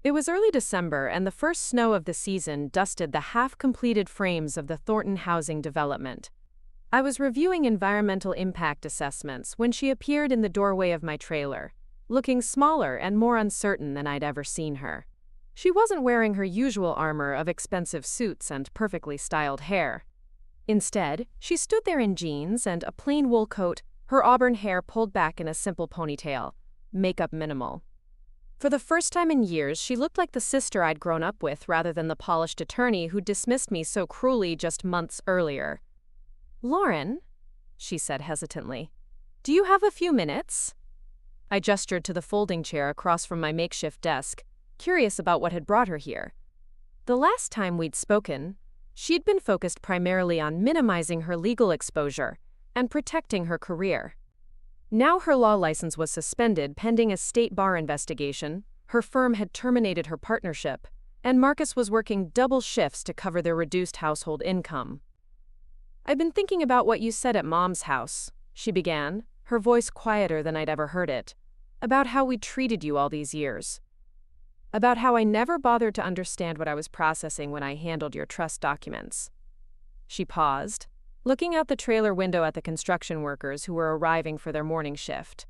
It was early December, and the first snow of the season dusted the half-completed frames of the Thornton housing development. I was reviewing environmental impact assessments when she appeared in the doorway of my trailer, looking smaller and more uncertain than I'd ever seen her. She wasn't wearing her usual armor of expensive suits and perfectly styled hair. Instead, she stood there in jeans and a plain wool coat, her auburn hair pulled back in a simple ponytail, makeup minimal. For the first time in years, she looked like the sister I'd grown up with rather than the polished attorney who dismissed me so cruelly just months earlier. "Lauren," she said hesitantly, "do you have a few minutes?" I gestured to the folding chair across from my makeshift desk, curious about what had brought her here. The last time we'd spoken, she'd been focused primarily on minimizing her legal exposure and protecting her career. Now her law license was suspended pending a state bar investigation, her firm had terminated her partnership, and Marcus was working double shifts to cover their reduced household income. "I've been thinking about what you said at Mom's house," she began, her voice quieter than I'd ever heard it, "about how we treated you all these years. About how I never bothered to understand what I was processing when I handled your trust documents." She paused, looking out the trailer window at the construction workers who were arriving for their morning shift.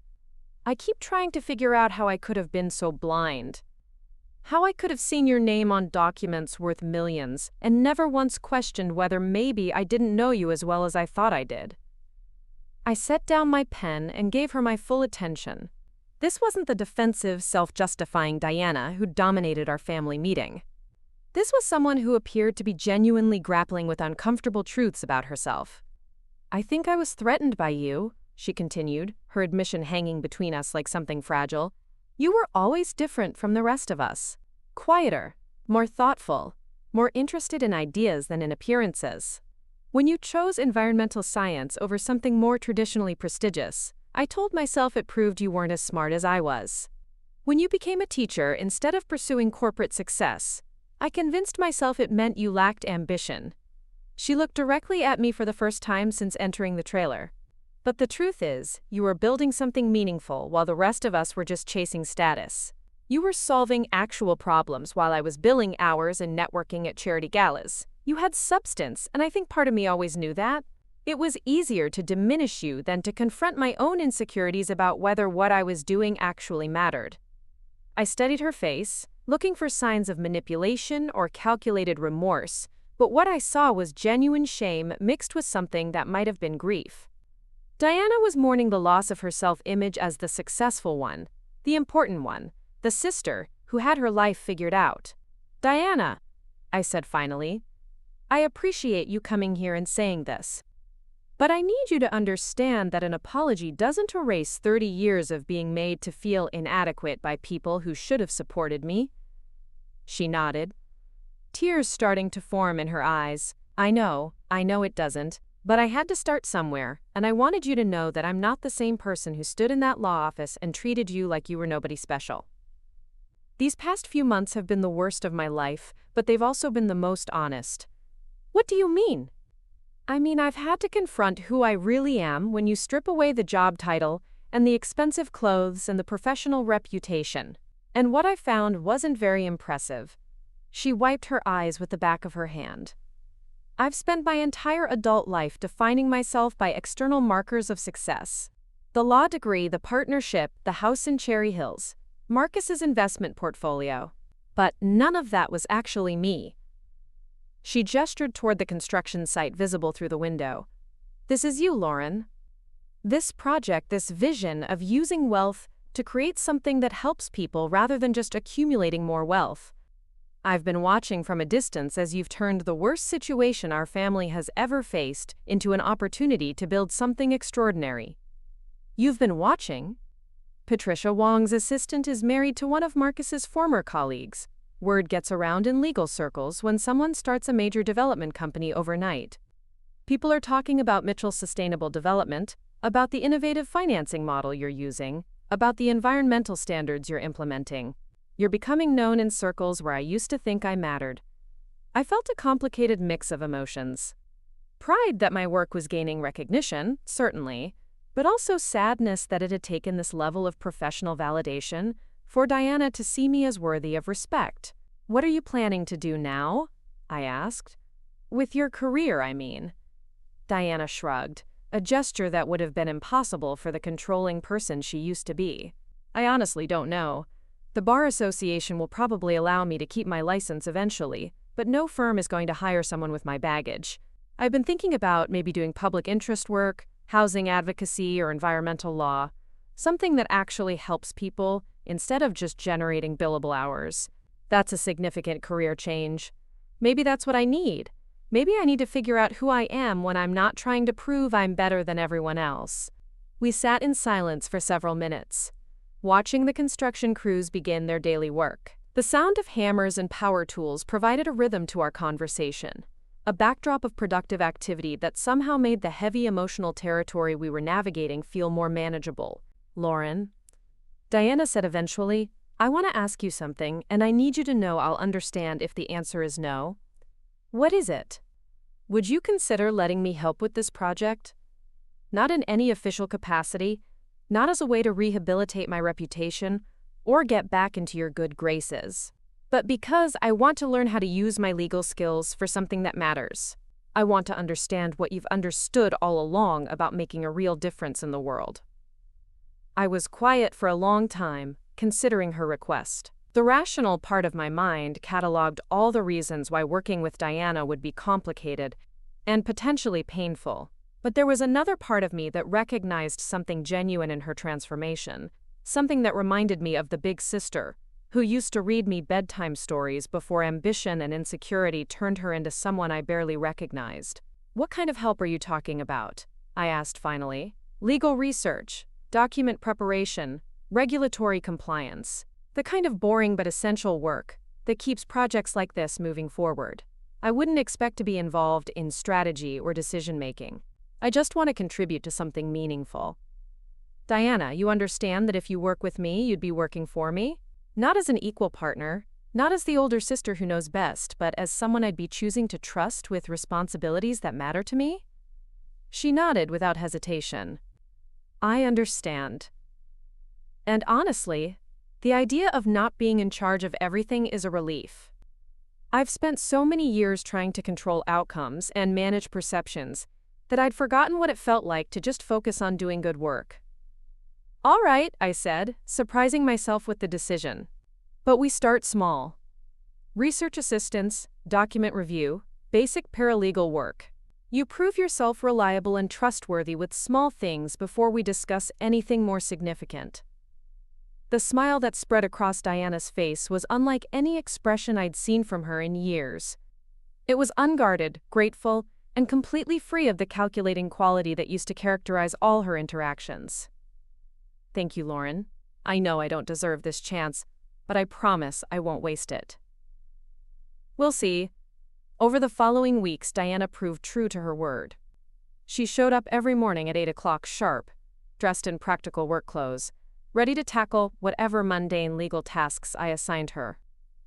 "I keep trying to figure out how I could have been so blind. How I could have seen your name on documents worth millions and never once questioned whether maybe I didn't know you as well as I thought I did." I set down my pen and gave her my full attention. This wasn't the defensive, self-justifying Diana who dominated our family meeting. This was someone who appeared to be genuinely grappling with uncomfortable truths about herself. "I think I was threatened by you," she continued, her admission hanging between us like something fragile. "You were always different from the rest of us. Quieter, more thoughtful, more interested in ideas than in appearances. When you chose environmental science over something more traditionally prestigious, I told myself it proved you weren't as smart as I was. When you became a teacher instead of pursuing corporate success, I convinced myself it meant you lacked ambition." She looked directly at me for the first time since entering the trailer. "But the truth is, you were building something meaningful while the rest of us were just chasing status. You were solving actual problems while I was billing hours and networking at charity galas. You had substance, and I think part of me always knew that. It was easier to diminish you than to confront my own insecurities about whether what I was doing actually mattered." I studied her face, looking for signs of manipulation or calculated remorse, but what I saw was genuine shame mixed with something that might have been grief. Diana was mourning the loss of her self-image as the successful one, the important one, the sister who had her life figured out. "Diana," I said finally, "I appreciate you coming here and saying this. But I need you to understand that an apology doesn't erase 30 years of being made to feel inadequate by people who should have supported me." She nodded, tears starting to form in her eyes. I know it doesn't, but I had to start somewhere, and I wanted you to know that I'm not the same person who stood in that law office and treated you like you were nobody special. These past few months have been the worst of my life, but they've also been the most honest." "What do you mean?" "I mean, I've had to confront who I really am when you strip away the job title and the expensive clothes and the professional reputation. And what I found wasn't very impressive." She wiped her eyes with the back of her hand. "I've spent my entire adult life defining myself by external markers of success. The law degree, the partnership, the house in Cherry Hills, Marcus's investment portfolio. But none of that was actually me." She gestured toward the construction site visible through the window. "This is you, Lauren. This project, this vision of using wealth to create something that helps people rather than just accumulating more wealth. I've been watching from a distance as you've turned the worst situation our family has ever faced into an opportunity to build something extraordinary." "You've been watching?" "Patricia Wong's assistant is married to one of Marcus's former colleagues. Word gets around in legal circles when someone starts a major development company overnight. People are talking about Mitchell's sustainable development, about the innovative financing model you're using, about the environmental standards you're implementing. You're becoming known in circles where I used to think I mattered." I felt a complicated mix of emotions. Pride that my work was gaining recognition, certainly, but also sadness that it had taken this level of professional validation for Diana to see me as worthy of respect. "What are you planning to do now?" I asked. "With your career, I mean." Diana shrugged, a gesture that would have been impossible for the controlling person she used to be. "I honestly don't know. The Bar Association will probably allow me to keep my license eventually, but no firm is going to hire someone with my baggage. I've been thinking about maybe doing public interest work, housing advocacy, or environmental law. Something that actually helps people instead of just generating billable hours. That's a significant career change. Maybe that's what I need. Maybe I need to figure out who I am when I'm not trying to prove I'm better than everyone else. We sat in silence for several minutes, watching the construction crews begin their daily work. The sound of hammers and power tools provided a rhythm to our conversation, a backdrop of productive activity that somehow made the heavy emotional territory we were navigating feel more manageable. "Lauren," Diana said eventually, "I want to ask you something, and I need you to know I'll understand if the answer is no." "What is it?" "Would you consider letting me help with this project? Not in any official capacity, not as a way to rehabilitate my reputation or get back into your good graces, but because I want to learn how to use my legal skills for something that matters. I want to understand what you've understood all along about making a real difference in the world." I was quiet for a long time, considering her request. The rational part of my mind cataloged all the reasons why working with Diana would be complicated and potentially painful. But there was another part of me that recognized something genuine in her transformation, something that reminded me of the big sister, who used to read me bedtime stories before ambition and insecurity turned her into someone I barely recognized. "What kind of help are you talking about?" I asked finally. "Legal research, document preparation, regulatory compliance. The kind of boring but essential work that keeps projects like this moving forward. I wouldn't expect to be involved in strategy or decision-making. I just want to contribute to something meaningful." "Diana, you understand that if you work with me, you'd be working for me? Not as an equal partner, not as the older sister who knows best, but as someone I'd be choosing to trust with responsibilities that matter to me?" She nodded without hesitation. "I understand. And honestly, the idea of not being in charge of everything is a relief. I've spent so many years trying to control outcomes and manage perceptions that I'd forgotten what it felt like to just focus on doing good work." "All right," I said, surprising myself with the decision. "But we start small. Research assistance, document review, basic paralegal work. You prove yourself reliable and trustworthy with small things before we discuss anything more significant." The smile that spread across Diana's face was unlike any expression I'd seen from her in years. It was unguarded, grateful, and completely free of the calculating quality that used to characterize all her interactions. "Thank you, Lauren. I know I don't deserve this chance, but I promise I won't waste it." "We'll see." Over the following weeks, Diana proved true to her word. She showed up every morning at 8 o'clock sharp, dressed in practical work clothes, ready to tackle whatever mundane legal tasks I assigned her.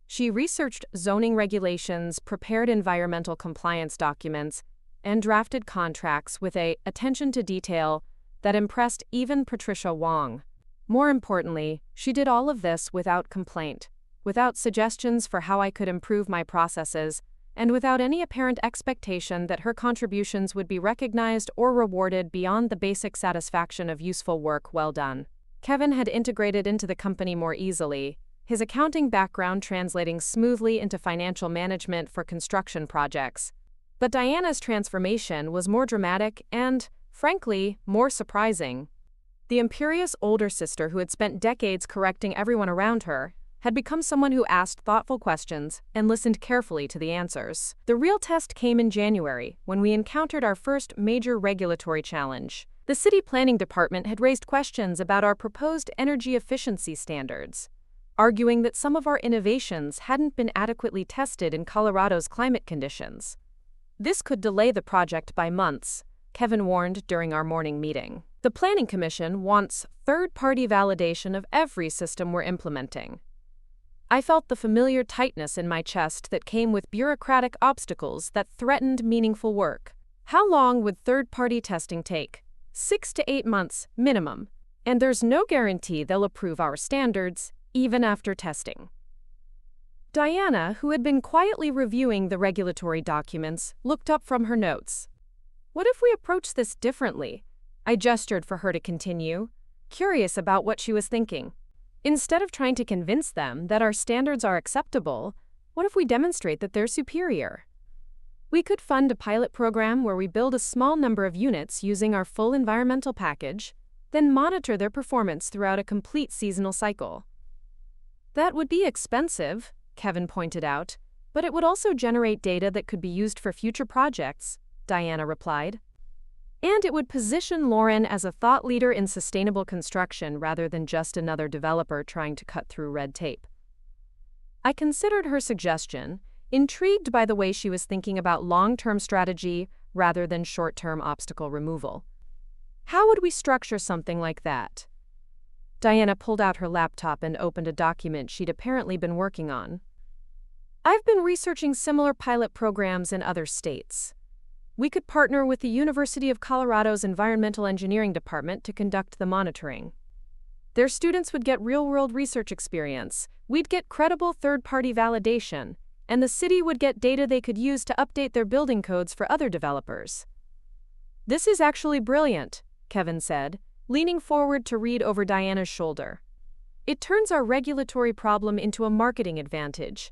She researched zoning regulations, prepared environmental compliance documents, and drafted contracts with an attention to detail that impressed even Patricia Wong. More importantly, she did all of this without complaint, without suggestions for how I could improve my processes, and without any apparent expectation that her contributions would be recognized or rewarded beyond the basic satisfaction of useful work well done. Kevin had integrated into the company more easily, his accounting background translating smoothly into financial management for construction projects. But Diana's transformation was more dramatic and, frankly, more surprising. The imperious older sister who had spent decades correcting everyone around her had become someone who asked thoughtful questions and listened carefully to the answers. The real test came in January, when we encountered our first major regulatory challenge. The city planning department had raised questions about our proposed energy efficiency standards, arguing that some of our innovations hadn't been adequately tested in Colorado's climate conditions. This could delay the project by months, Kevin warned during our morning meeting. The Planning Commission wants third-party validation of every system we're implementing. I felt the familiar tightness in my chest that came with bureaucratic obstacles that threatened meaningful work. How long would third-party testing take? 6 to 8 months, minimum. And there's no guarantee they'll approve our standards, even after testing. Diana, who had been quietly reviewing the regulatory documents, looked up from her notes. "What if we approach this differently?" I gestured for her to continue, curious about what she was thinking. "Instead of trying to convince them that our standards are acceptable, what if we demonstrate that they're superior? We could fund a pilot program where we build a small number of units using our full environmental package, then monitor their performance throughout a complete seasonal cycle. That would be expensive, Kevin pointed out, but it would also generate data that could be used for future projects, Diana replied. And it would position Lauren as a thought leader in sustainable construction rather than just another developer trying to cut through red tape. I considered her suggestion, intrigued by the way she was thinking about long-term strategy rather than short-term obstacle removal. How would we structure something like that? Diana pulled out her laptop and opened a document she'd apparently been working on. I've been researching similar pilot programs in other states. We could partner with the University of Colorado's Environmental Engineering Department to conduct the monitoring. Their students would get real-world research experience, we'd get credible third-party validation, and the city would get data they could use to update their building codes for other developers. This is actually brilliant, Kevin said, leaning forward to read over Diana's shoulder. It turns our regulatory problem into a marketing advantage.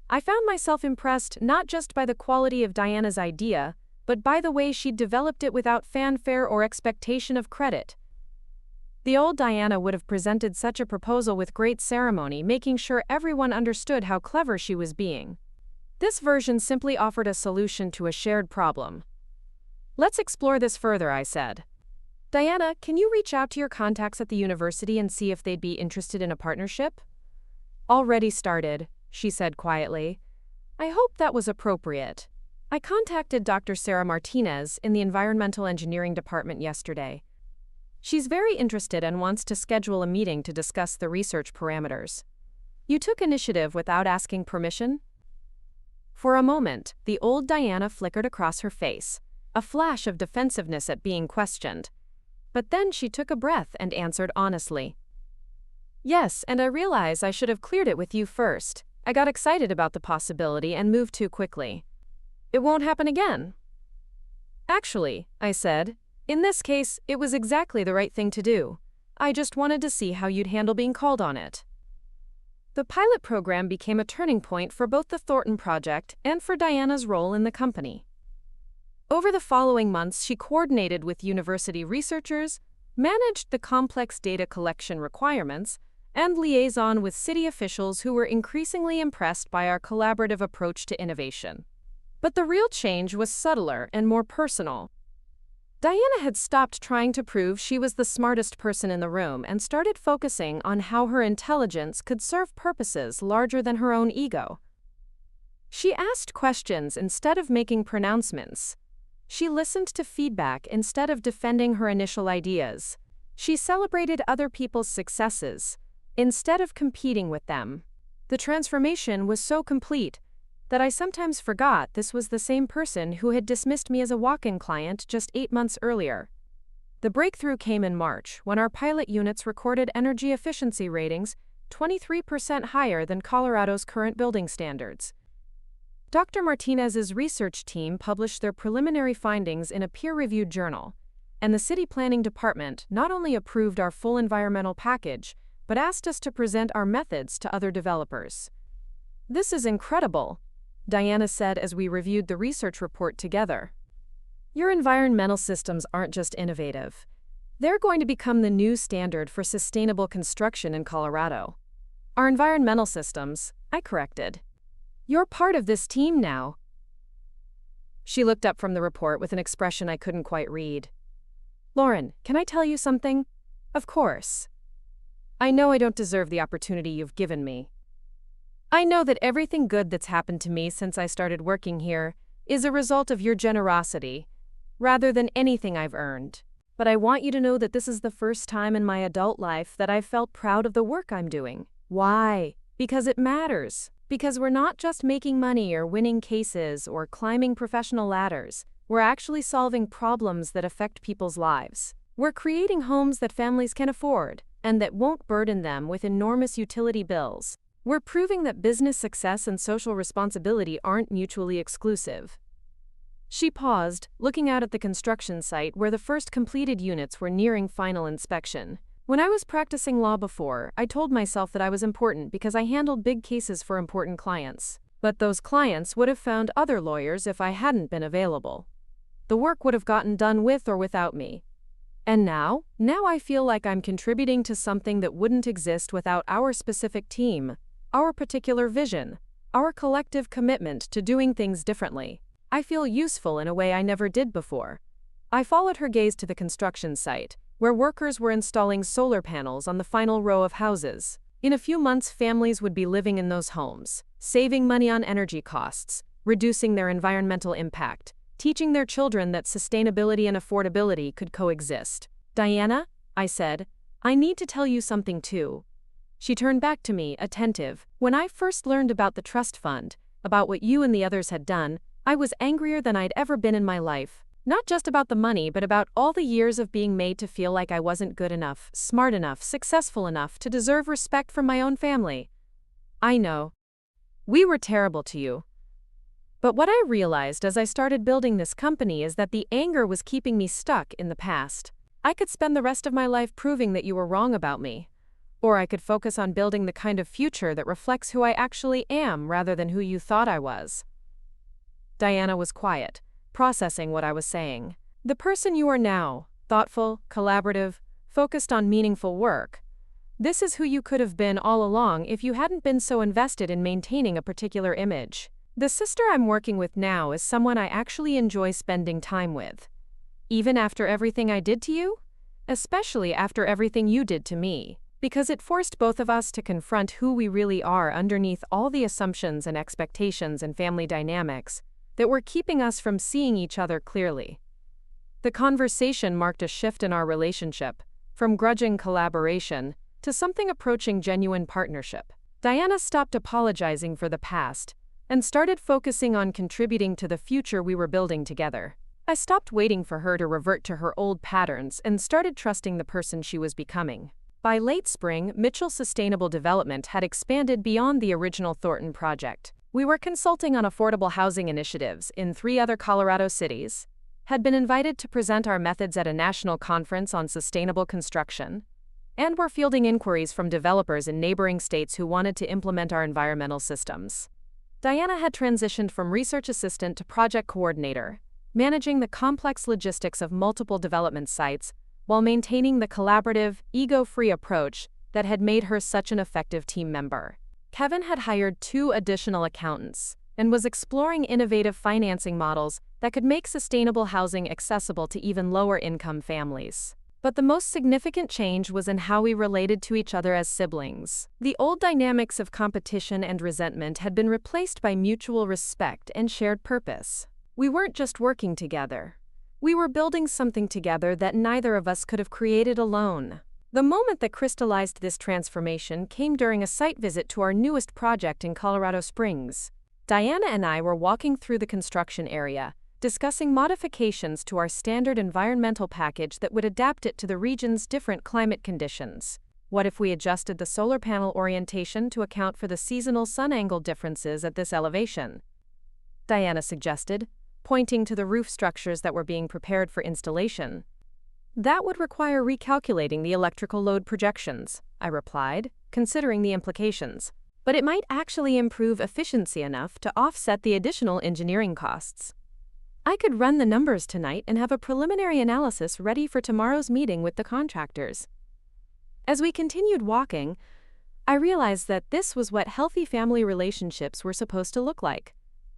I found myself impressed not just by the quality of Diana's idea, but by the way she'd developed it without fanfare or expectation of credit. The old Diana would have presented such a proposal with great ceremony, making sure everyone understood how clever she was being. This version simply offered a solution to a shared problem. Let's explore this further, I said. Diana, can you reach out to your contacts at the university and see if they'd be interested in a partnership? Already started, she said quietly. I hope that was appropriate. I contacted Dr. Sarah Martinez in the Environmental Engineering Department yesterday. She's very interested and wants to schedule a meeting to discuss the research parameters. You took initiative without asking permission? For a moment, the old Diana flickered across her face, a flash of defensiveness at being questioned. But then she took a breath and answered honestly. Yes, and I realize I should have cleared it with you first. I got excited about the possibility and moved too quickly. It won't happen again. Actually, I said, in this case, it was exactly the right thing to do. I just wanted to see how you'd handle being called on it. The pilot program became a turning point for both the Thornton project and for Diana's role in the company. Over the following months, she coordinated with university researchers, managed the complex data collection requirements, and liaison with city officials who were increasingly impressed by our collaborative approach to innovation. But the real change was subtler and more personal. Diana had stopped trying to prove she was the smartest person in the room and started focusing on how her intelligence could serve purposes larger than her own ego. She asked questions instead of making pronouncements. She listened to feedback instead of defending her initial ideas. She celebrated other people's successes instead of competing with them. The transformation was so complete that I sometimes forgot this was the same person who had dismissed me as a walk-in client just 8 months earlier. The breakthrough came in March when our pilot units recorded energy efficiency ratings 23% higher than Colorado's current building standards. Dr. Martinez's research team published their preliminary findings in a peer-reviewed journal, and the city planning department not only approved our full environmental package, but asked us to present our methods to other developers. This is incredible, Diana said as we reviewed the research report together. Your environmental systems aren't just innovative. They're going to become the new standard for sustainable construction in Colorado. Our environmental systems, I corrected. You're part of this team now. She looked up from the report with an expression I couldn't quite read. Lauren, can I tell you something? Of course. I know I don't deserve the opportunity you've given me. I know that everything good that's happened to me since I started working here is a result of your generosity, rather than anything I've earned. But I want you to know that this is the first time in my adult life that I've felt proud of the work I'm doing. Why? Because it matters. Because we're not just making money or winning cases or climbing professional ladders. We're actually solving problems that affect people's lives. We're creating homes that families can afford and that won't burden them with enormous utility bills. We're proving that business success and social responsibility aren't mutually exclusive. She paused, looking out at the construction site where the first completed units were nearing final inspection. When I was practicing law before, I told myself that I was important because I handled big cases for important clients. But those clients would have found other lawyers if I hadn't been available. The work would have gotten done with or without me. And now I feel like I'm contributing to something that wouldn't exist without our specific team, our particular vision, our collective commitment to doing things differently. I feel useful in a way I never did before. I followed her gaze to the construction site, where workers were installing solar panels on the final row of houses. In a few months, families would be living in those homes, saving money on energy costs, reducing their environmental impact, teaching their children that sustainability and affordability could coexist. "Diana," I said, "I need to tell you something too." She turned back to me, attentive. "When I first learned about the trust fund, about what you and the others had done, I was angrier than I'd ever been in my life. Not just about the money, but about all the years of being made to feel like I wasn't good enough, smart enough, successful enough to deserve respect from my own family. I know. We were terrible to you. But what I realized as I started building this company is that the anger was keeping me stuck in the past. I could spend the rest of my life proving that you were wrong about me. Or I could focus on building the kind of future that reflects who I actually am rather than who you thought I was." Diana was quiet, processing what I was saying. "The person you are now, thoughtful, collaborative, focused on meaningful work, this is who you could have been all along if you hadn't been so invested in maintaining a particular image. The sister I'm working with now is someone I actually enjoy spending time with. Even after everything I did to you? Especially after everything you did to me. Because it forced both of us to confront who we really are underneath all the assumptions and expectations and family dynamics that were keeping us from seeing each other clearly." The conversation marked a shift in our relationship, from grudging collaboration to something approaching genuine partnership. Diana stopped apologizing for the past and started focusing on contributing to the future we were building together. I stopped waiting for her to revert to her old patterns and started trusting the person she was becoming. By late spring, Mitchell's sustainable development had expanded beyond the original Thornton project. We were consulting on affordable housing initiatives in 3 other Colorado cities, had been invited to present our methods at a national conference on sustainable construction, and were fielding inquiries from developers in neighboring states who wanted to implement our environmental systems. Diana had transitioned from research assistant to project coordinator, managing the complex logistics of multiple development sites while maintaining the collaborative, ego-free approach that had made her such an effective team member. Kevin had hired 2 additional accountants and was exploring innovative financing models that could make sustainable housing accessible to even lower-income families. But the most significant change was in how we related to each other as siblings. The old dynamics of competition and resentment had been replaced by mutual respect and shared purpose. We weren't just working together. We were building something together that neither of us could have created alone. The moment that crystallized this transformation came during a site visit to our newest project in Colorado Springs. Diana and I were walking through the construction area, discussing modifications to our standard environmental package that would adapt it to the region's different climate conditions. What if we adjusted the solar panel orientation to account for the seasonal sun angle differences at this elevation? Diana suggested, pointing to the roof structures that were being prepared for installation. That would require recalculating the electrical load projections, I replied, considering the implications. But it might actually improve efficiency enough to offset the additional engineering costs. I could run the numbers tonight and have a preliminary analysis ready for tomorrow's meeting with the contractors. As we continued walking, I realized that this was what healthy family relationships were supposed to look like.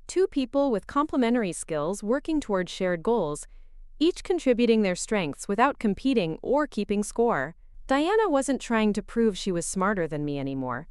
2 people with complementary skills working toward shared goals, each contributing their strengths without competing or keeping score. Diana wasn't trying to prove she was smarter than me anymore.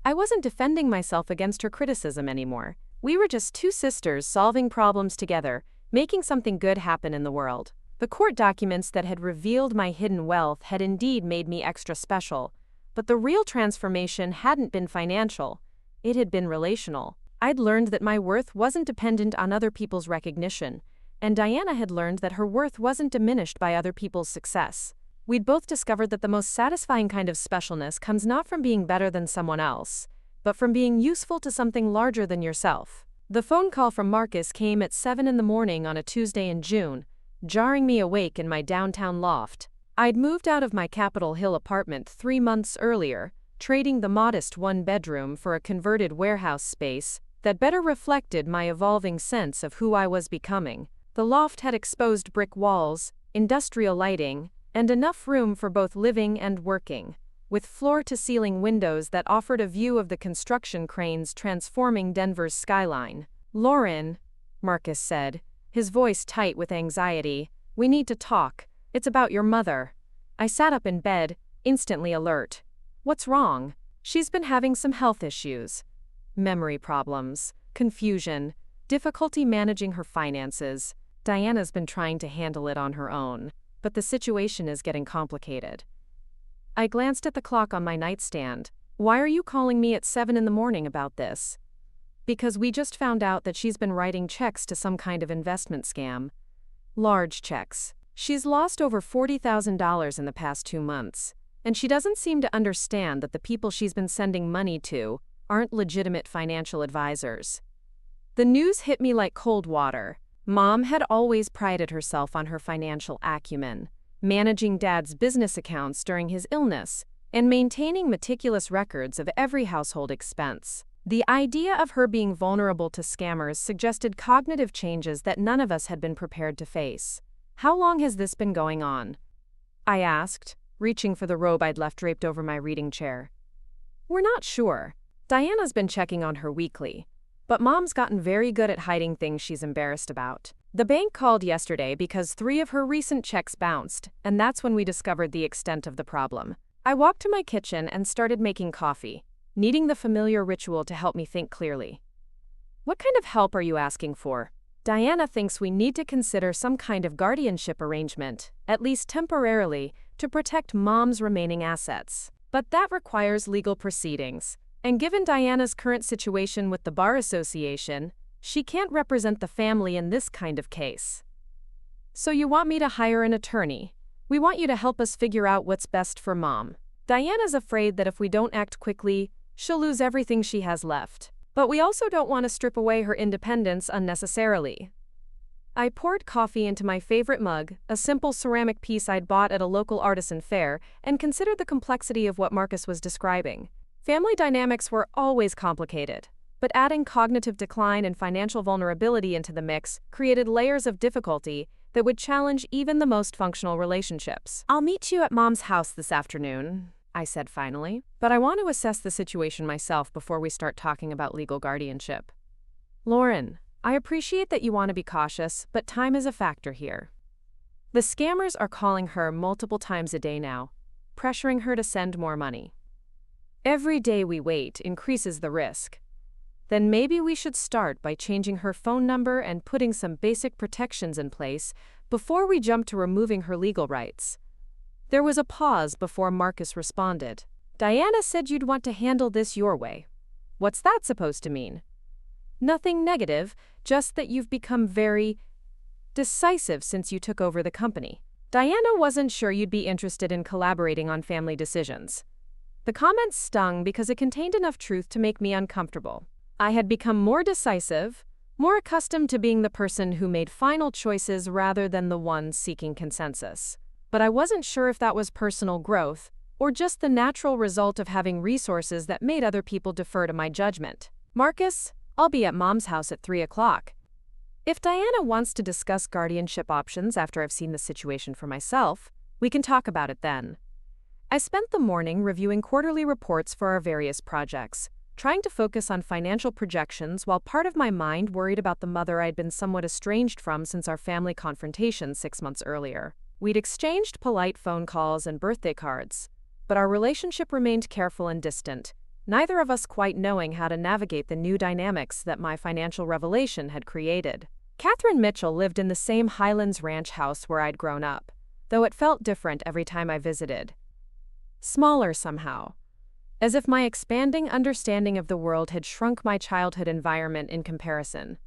I wasn't defending myself against her criticism anymore. We were just 2 sisters solving problems together, making something good happen in the world. The court documents that had revealed my hidden wealth had indeed made me extra special, but the real transformation hadn't been financial. It had been relational. I'd learned that my worth wasn't dependent on other people's recognition, and Diana had learned that her worth wasn't diminished by other people's success. We'd both discovered that the most satisfying kind of specialness comes not from being better than someone else, but from being useful to something larger than yourself. The phone call from Marcus came at 7 in the morning on a Tuesday in June, jarring me awake in my downtown loft. I'd moved out of my Capitol Hill apartment 3 months earlier, trading the modest 1-bedroom for a converted warehouse space that better reflected my evolving sense of who I was becoming. The loft had exposed brick walls, industrial lighting, and enough room for both living and working, with floor-to-ceiling windows that offered a view of the construction cranes transforming Denver's skyline. "Lauren," Marcus said, his voice tight with anxiety, "we need to talk. It's about your mother." I sat up in bed, instantly alert. "What's wrong?" "She's been having some health issues. Memory problems, confusion, difficulty managing her finances. Diana's been trying to handle it on her own, but the situation is getting complicated." I glanced at the clock on my nightstand. "Why are you calling me at 7 in the morning about this?" "Because we just found out that she's been writing checks to some kind of investment scam. Large checks. She's lost over $40,000 in the past 2 months, and she doesn't seem to understand that the people she's been sending money to aren't legitimate financial advisors." The news hit me like cold water. Mom had always prided herself on her financial acumen, managing Dad's business accounts during his illness, and maintaining meticulous records of every household expense. The idea of her being vulnerable to scammers suggested cognitive changes that none of us had been prepared to face. "How long has this been going on?" I asked, reaching for the robe I'd left draped over my reading chair. "We're not sure. Diana's been checking on her weekly, but Mom's gotten very good at hiding things she's embarrassed about. The bank called yesterday because 3 of her recent checks bounced, and that's when we discovered the extent of the problem." I walked to my kitchen and started making coffee, needing the familiar ritual to help me think clearly. "What kind of help are you asking for?" "Diana thinks we need to consider some kind of guardianship arrangement, at least temporarily, to protect Mom's remaining assets. But that requires legal proceedings, and given Diana's current situation with the Bar Association, she can't represent the family in this kind of case. So you want me to hire an attorney? We want you to help us figure out what's best for Mom. Diana's afraid that if we don't act quickly, she'll lose everything she has left. But we also don't want to strip away her independence unnecessarily." I poured coffee into my favorite mug, a simple ceramic piece I'd bought at a local artisan fair, and considered the complexity of what Marcus was describing. Family dynamics were always complicated, but adding cognitive decline and financial vulnerability into the mix created layers of difficulty that would challenge even the most functional relationships. "I'll meet you at Mom's house this afternoon," I said finally, "but I want to assess the situation myself before we start talking about legal guardianship." "Lauren, I appreciate that you want to be cautious, but time is a factor here. The scammers are calling her multiple times a day now, pressuring her to send more money. Every day we wait increases the risk. Then maybe we should start by changing her phone number and putting some basic protections in place before we jump to removing her legal rights." There was a pause before Marcus responded. "Diana said you'd want to handle this your way. What's that supposed to mean?" "Nothing negative, just that you've become very decisive since you took over the company. Diana wasn't sure you'd be interested in collaborating on family decisions." The comment stung because it contained enough truth to make me uncomfortable. I had become more decisive, more accustomed to being the person who made final choices rather than the one seeking consensus. But I wasn't sure if that was personal growth, or just the natural result of having resources that made other people defer to my judgment. "Marcus, I'll be at Mom's house at 3 o'clock. If Diana wants to discuss guardianship options after I've seen the situation for myself, we can talk about it then." I spent the morning reviewing quarterly reports for our various projects, trying to focus on financial projections while part of my mind worried about the mother I'd been somewhat estranged from since our family confrontation 6 months earlier. We'd exchanged polite phone calls and birthday cards, but our relationship remained careful and distant, neither of us quite knowing how to navigate the new dynamics that my financial revelation had created. Catherine Mitchell lived in the same Highlands Ranch house where I'd grown up, though it felt different every time I visited. Smaller somehow, as if my expanding understanding of the world had shrunk my childhood environment in comparison.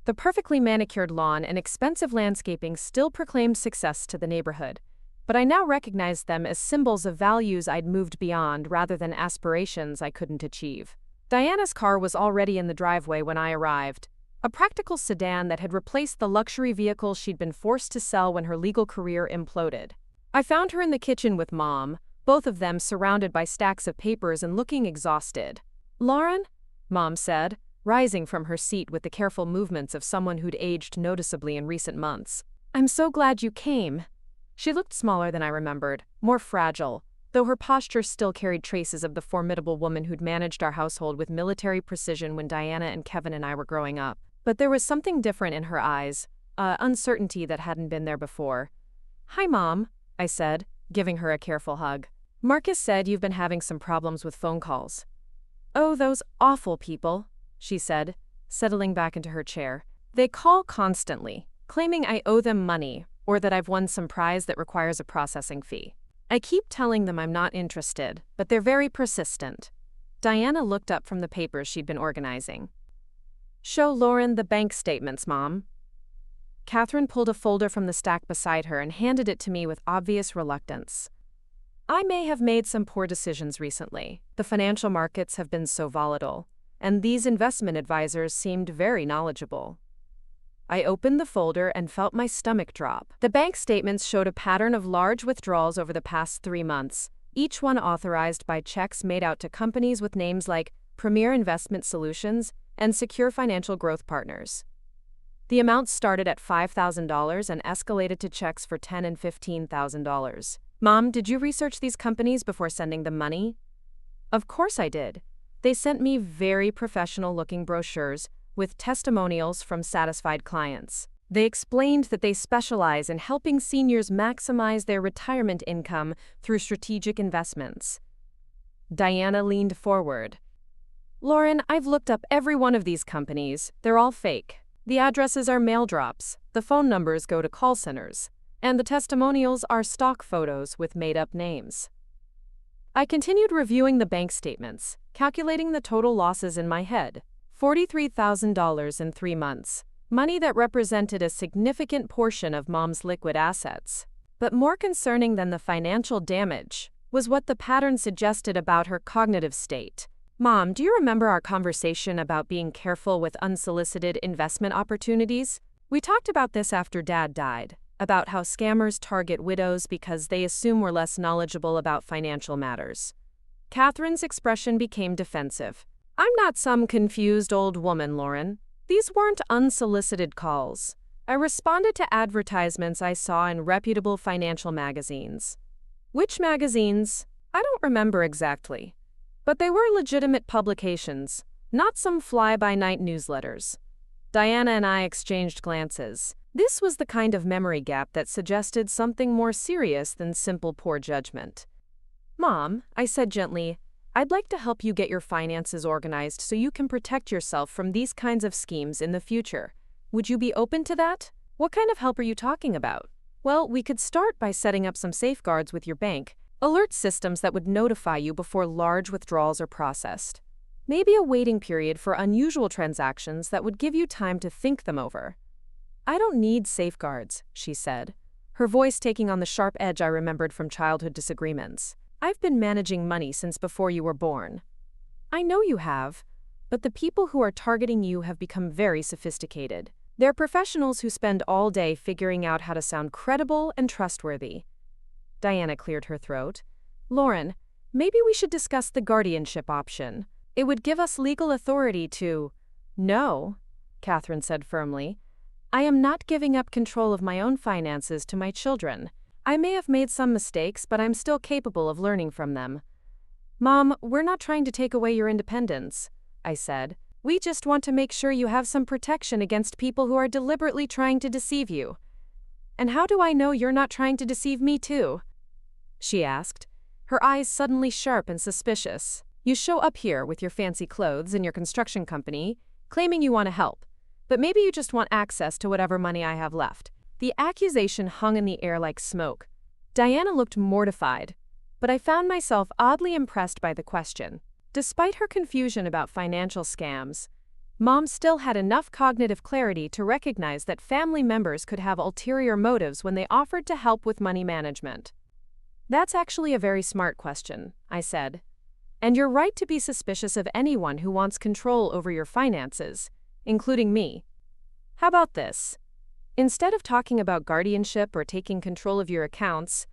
The perfectly manicured lawn and expensive landscaping still proclaimed success to the neighborhood, but I now recognized them as symbols of values I'd moved beyond rather than aspirations I couldn't achieve. Diana's car was already in the driveway when I arrived, a practical sedan that had replaced the luxury vehicle she'd been forced to sell when her legal career imploded. I found her in the kitchen with Mom, both of them surrounded by stacks of papers and looking exhausted. "Lauren," Mom said, rising from her seat with the careful movements of someone who'd aged noticeably in recent months. "I'm so glad you came. She looked smaller than I remembered, more fragile, though her posture still carried traces of the formidable woman who'd managed our household with military precision when Diana and Kevin and I were growing up. But there was something different in her eyes, uncertainty that hadn't been there before. "Hi, Mom," I said, giving her a careful hug. "Marcus said you've been having some problems with phone calls." "Oh, those awful people," she said, settling back into her chair. "They call constantly, claiming I owe them money or that I've won some prize that requires a processing fee. I keep telling them I'm not interested, but they're very persistent." Diana looked up from the papers she'd been organizing. "Show Lauren the bank statements, Mom." Catherine pulled a folder from the stack beside her and handed it to me with obvious reluctance. "I may have made some poor decisions recently. The financial markets have been so volatile, and these investment advisors seemed very knowledgeable." I opened the folder and felt my stomach drop. The bank statements showed a pattern of large withdrawals over the past 3 months, each one authorized by checks made out to companies with names like Premier Investment Solutions and Secure Financial Growth Partners. The amounts started at $5,000 and escalated to checks for $10,000 and $15,000. "Mom, did you research these companies before sending them money?" "Of course I did. They sent me very professional-looking brochures with testimonials from satisfied clients. They explained that they specialize in helping seniors maximize their retirement income through strategic investments." Diana leaned forward. "Lauren, I've looked up every one of these companies. They're all fake. The addresses are mail drops, the phone numbers go to call centers, and the testimonials are stock photos with made-up names." I continued reviewing the bank statements, calculating the total losses in my head. $43,000 in 3 months, money that represented a significant portion of Mom's liquid assets. But more concerning than the financial damage was what the pattern suggested about her cognitive state. "Mom, do you remember our conversation about being careful with unsolicited investment opportunities? We talked about this after Dad died, about how scammers target widows because they assume we're less knowledgeable about financial matters." Catherine's expression became defensive. "I'm not some confused old woman, Lauren. These weren't unsolicited calls. I responded to advertisements I saw in reputable financial magazines." "Which magazines?" "I don't remember exactly. But they were legitimate publications, not some fly-by-night newsletters." Diana and I exchanged glances. This was the kind of memory gap that suggested something more serious than simple poor judgment. "Mom," I said gently, "I'd like to help you get your finances organized so you can protect yourself from these kinds of schemes in the future. Would you be open to that?" "What kind of help are you talking about?" "Well, we could start by setting up some safeguards with your bank, alert systems that would notify you before large withdrawals are processed. Maybe a waiting period for unusual transactions that would give you time to think them over." "I don't need safeguards," she said, her voice taking on the sharp edge I remembered from childhood disagreements. "I've been managing money since before you were born." "I know you have, but the people who are targeting you have become very sophisticated. They're professionals who spend all day figuring out how to sound credible and trustworthy." Diana cleared her throat. "Lauren, maybe we should discuss the guardianship option. It would give us legal authority to—" "No," Catherine said firmly. "I am not giving up control of my own finances to my children. I may have made some mistakes, but I'm still capable of learning from them." "Mom, we're not trying to take away your independence," I said. "We just want to make sure you have some protection against people who are deliberately trying to deceive you." "And how do I know you're not trying to deceive me too?" she asked, her eyes suddenly sharp and suspicious. "You show up here with your fancy clothes and your construction company, claiming you want to help, but maybe you just want access to whatever money I have left." The accusation hung in the air like smoke. Diana looked mortified, but I found myself oddly impressed by the question. Despite her confusion about financial scams, Mom still had enough cognitive clarity to recognize that family members could have ulterior motives when they offered to help with money management. "That's actually a very smart question," I said. "And you're right to be suspicious of anyone who wants control over your finances, including me. How about this? Instead of talking about guardianship or taking control of your accounts,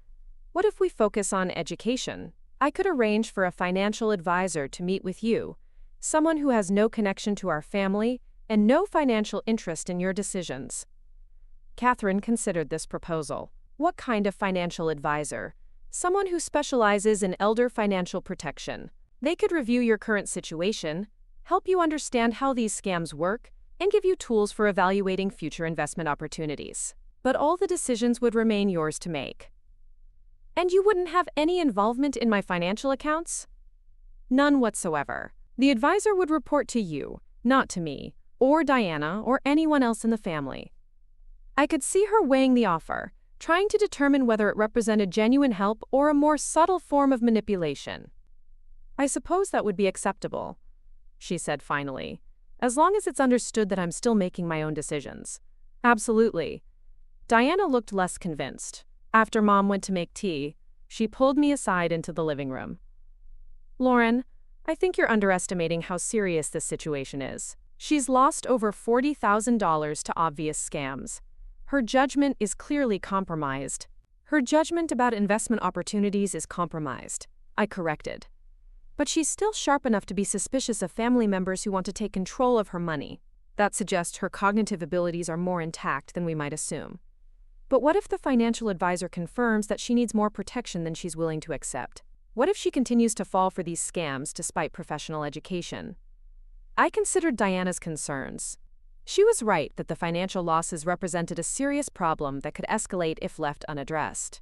what if we focus on education? I could arrange for a financial advisor to meet with you, someone who has no connection to our family and no financial interest in your decisions." Catherine considered this proposal. What kind of financial advisor? Someone who specializes in elder financial protection. They could review your current situation, help you understand how these scams work, and give you tools for evaluating future investment opportunities. But all the decisions would remain yours to make. And you wouldn't have any involvement in my financial accounts? None whatsoever. The advisor would report to you, not to me, or Diana, or anyone else in the family. I could see her weighing the offer, trying to determine whether it represented genuine help or a more subtle form of manipulation. I suppose that would be acceptable, she said finally, as long as it's understood that I'm still making my own decisions. Absolutely. Diana looked less convinced. After Mom went to make tea, she pulled me aside into the living room. Lauren, I think you're underestimating how serious this situation is. She's lost over $40,000 to obvious scams. Her judgment is clearly compromised. Her judgment about investment opportunities is compromised, I corrected. But she's still sharp enough to be suspicious of family members who want to take control of her money. That suggests her cognitive abilities are more intact than we might assume. But what if the financial advisor confirms that she needs more protection than she's willing to accept? What if she continues to fall for these scams despite professional education? I considered Diana's concerns. She was right that the financial losses represented a serious problem that could escalate if left unaddressed.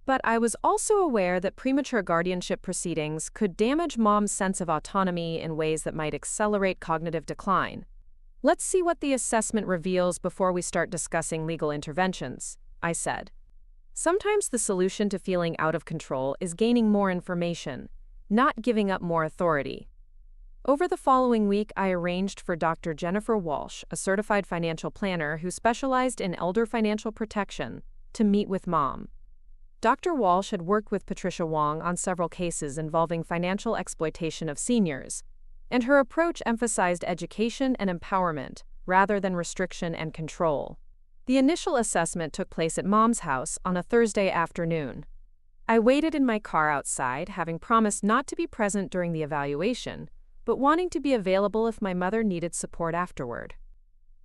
But I was also aware that premature guardianship proceedings could damage Mom's sense of autonomy in ways that might accelerate cognitive decline. Let's see what the assessment reveals before we start discussing legal interventions, I said. Sometimes the solution to feeling out of control is gaining more information, not giving up more authority. Over the following week, I arranged for Dr. Jennifer Walsh, a certified financial planner who specialized in elder financial protection, to meet with Mom. Dr. Walsh had worked with Patricia Wong on several cases involving financial exploitation of seniors, and her approach emphasized education and empowerment rather than restriction and control. The initial assessment took place at Mom's house on a Thursday afternoon. I waited in my car outside, having promised not to be present during the evaluation, but wanting to be available if my mother needed support afterward.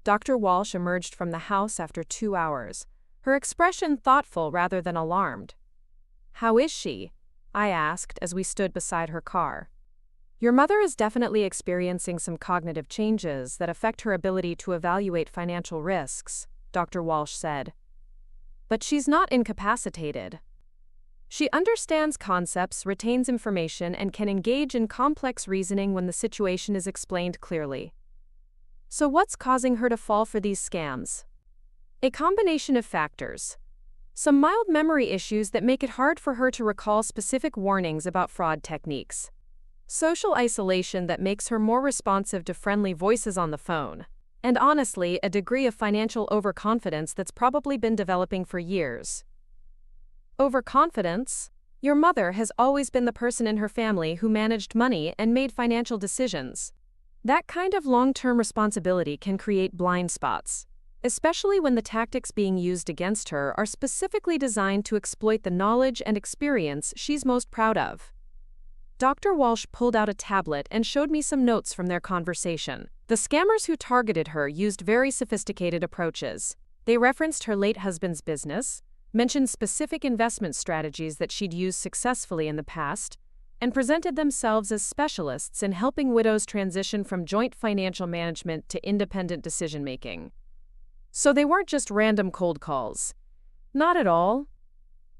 Dr. Walsh emerged from the house after 2 hours, her expression thoughtful rather than alarmed. "How is she?" I asked as we stood beside her car. "Your mother is definitely experiencing some cognitive changes that affect her ability to evaluate financial risks," Dr. Walsh said. "But she's not incapacitated. She understands concepts, retains information, and can engage in complex reasoning when the situation is explained clearly." So what's causing her to fall for these scams? A combination of factors. Some mild memory issues that make it hard for her to recall specific warnings about fraud techniques. Social isolation that makes her more responsive to friendly voices on the phone. And honestly, a degree of financial overconfidence that's probably been developing for years. Overconfidence? Your mother has always been the person in her family who managed money and made financial decisions. That kind of long-term responsibility can create blind spots, especially when the tactics being used against her are specifically designed to exploit the knowledge and experience she's most proud of. Dr. Walsh pulled out a tablet and showed me some notes from their conversation. The scammers who targeted her used very sophisticated approaches. They referenced her late husband's business, mentioned specific investment strategies that she'd used successfully in the past, and presented themselves as specialists in helping widows transition from joint financial management to independent decision-making. So they weren't just random cold calls. Not at all.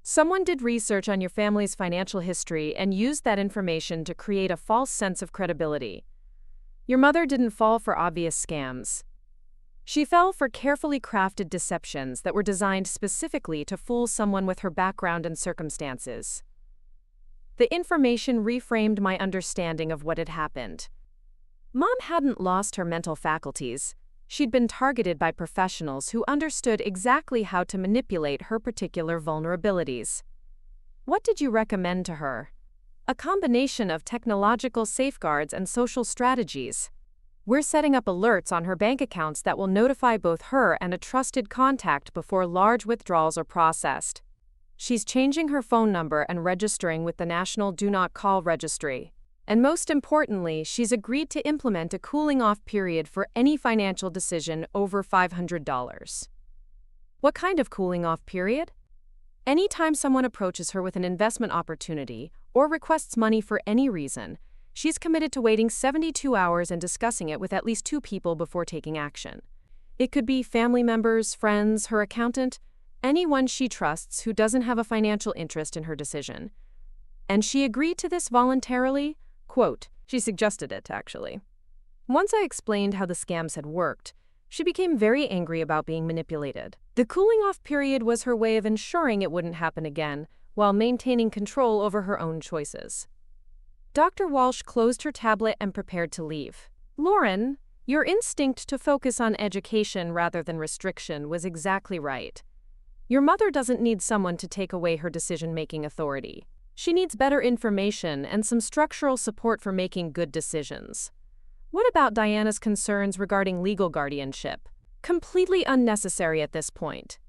Someone did research on your family's financial history and used that information to create a false sense of credibility. Your mother didn't fall for obvious scams. She fell for carefully crafted deceptions that were designed specifically to fool someone with her background and circumstances. The information reframed my understanding of what had happened. Mom hadn't lost her mental faculties. She'd been targeted by professionals who understood exactly how to manipulate her particular vulnerabilities. What did you recommend to her? A combination of technological safeguards and social strategies. We're setting up alerts on her bank accounts that will notify both her and a trusted contact before large withdrawals are processed. She's changing her phone number and registering with the National Do Not Call Registry. And most importantly, she's agreed to implement a cooling-off period for any financial decision over $500. What kind of cooling-off period? Anytime someone approaches her with an investment opportunity or requests money for any reason, she's committed to waiting 72 hours and discussing it with at least 2 people before taking action. It could be family members, friends, her accountant, anyone she trusts who doesn't have a financial interest in her decision. And she agreed to this voluntarily? Quote, she suggested it, actually. Once I explained how the scams had worked, she became very angry about being manipulated. The cooling-off period was her way of ensuring it wouldn't happen again, while maintaining control over her own choices. Dr. Walsh closed her tablet and prepared to leave. Lauren, your instinct to focus on education rather than restriction was exactly right. Your mother doesn't need someone to take away her decision-making authority. She needs better information and some structural support for making good decisions. What about Diana's concerns regarding legal guardianship? Completely unnecessary at this point.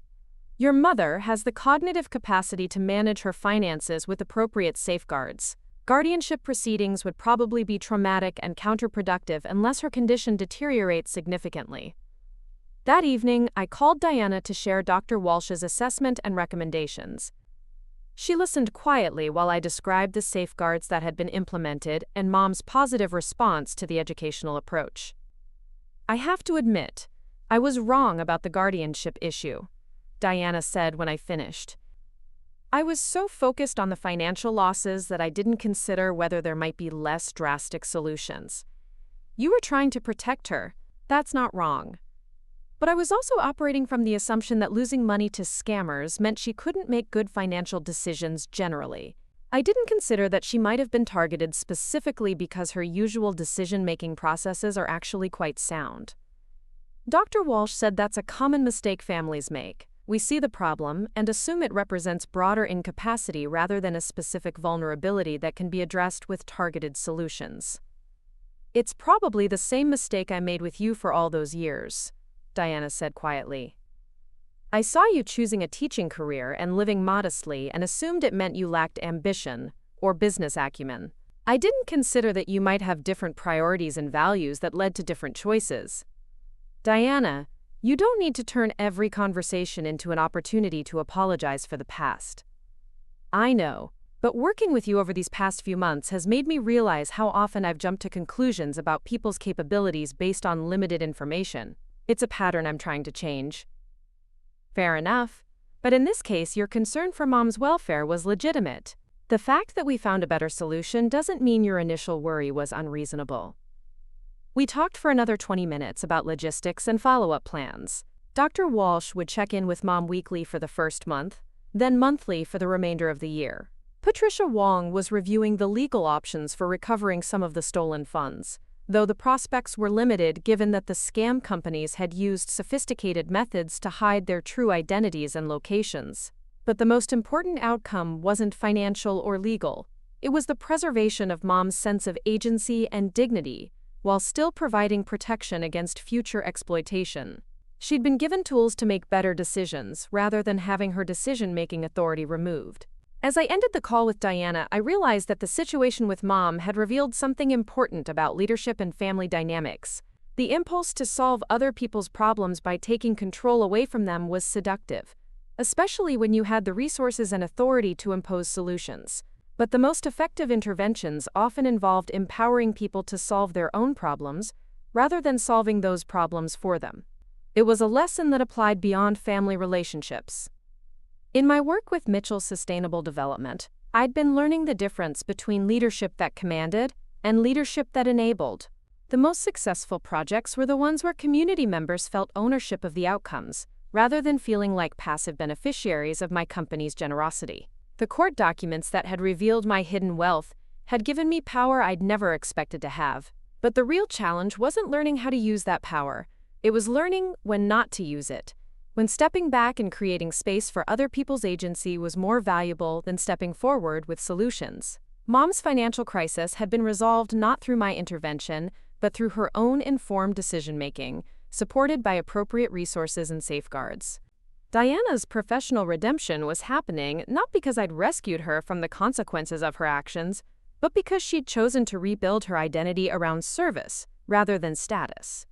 Your mother has the cognitive capacity to manage her finances with appropriate safeguards. Guardianship proceedings would probably be traumatic and counterproductive unless her condition deteriorates significantly. That evening, I called Diana to share Dr. Walsh's assessment and recommendations. She listened quietly while I described the safeguards that had been implemented and Mom's positive response to the educational approach. I have to admit, I was wrong about the guardianship issue, Diana said when I finished. I was so focused on the financial losses that I didn't consider whether there might be less drastic solutions. You were trying to protect her. That's not wrong. But I was also operating from the assumption that losing money to scammers meant she couldn't make good financial decisions generally. I didn't consider that she might have been targeted specifically because her usual decision-making processes are actually quite sound. Dr. Walsh said that's a common mistake families make. We see the problem and assume it represents broader incapacity rather than a specific vulnerability that can be addressed with targeted solutions. It's probably the same mistake I made with you for all those years, Diana said quietly. I saw you choosing a teaching career and living modestly and assumed it meant you lacked ambition or business acumen. I didn't consider that you might have different priorities and values that led to different choices. Diana, you don't need to turn every conversation into an opportunity to apologize for the past. I know, but working with you over these past few months has made me realize how often I've jumped to conclusions about people's capabilities based on limited information. It's a pattern I'm trying to change. Fair enough. But in this case, your concern for Mom's welfare was legitimate. The fact that we found a better solution doesn't mean your initial worry was unreasonable. We talked for another 20 minutes about logistics and follow-up plans. Dr. Walsh would check in with Mom weekly for the first month, then monthly for the remainder of the year. Patricia Wong was reviewing the legal options for recovering some of the stolen funds, though the prospects were limited given that the scam companies had used sophisticated methods to hide their true identities and locations. But the most important outcome wasn't financial or legal. It was the preservation of Mom's sense of agency and dignity, while still providing protection against future exploitation. She'd been given tools to make better decisions rather than having her decision-making authority removed. As I ended the call with Diana, I realized that the situation with Mom had revealed something important about leadership and family dynamics. The impulse to solve other people's problems by taking control away from them was seductive, especially when you had the resources and authority to impose solutions. But the most effective interventions often involved empowering people to solve their own problems, rather than solving those problems for them. It was a lesson that applied beyond family relationships. In my work with Mitchell's Sustainable Development, I'd been learning the difference between leadership that commanded and leadership that enabled. The most successful projects were the ones where community members felt ownership of the outcomes, rather than feeling like passive beneficiaries of my company's generosity. The court documents that had revealed my hidden wealth had given me power I'd never expected to have. But the real challenge wasn't learning how to use that power. It was learning when not to use it. When stepping back and creating space for other people's agency was more valuable than stepping forward with solutions. Mom's financial crisis had been resolved not through my intervention, but through her own informed decision-making, supported by appropriate resources and safeguards. Diana's professional redemption was happening not because I'd rescued her from the consequences of her actions, but because she'd chosen to rebuild her identity around service rather than status.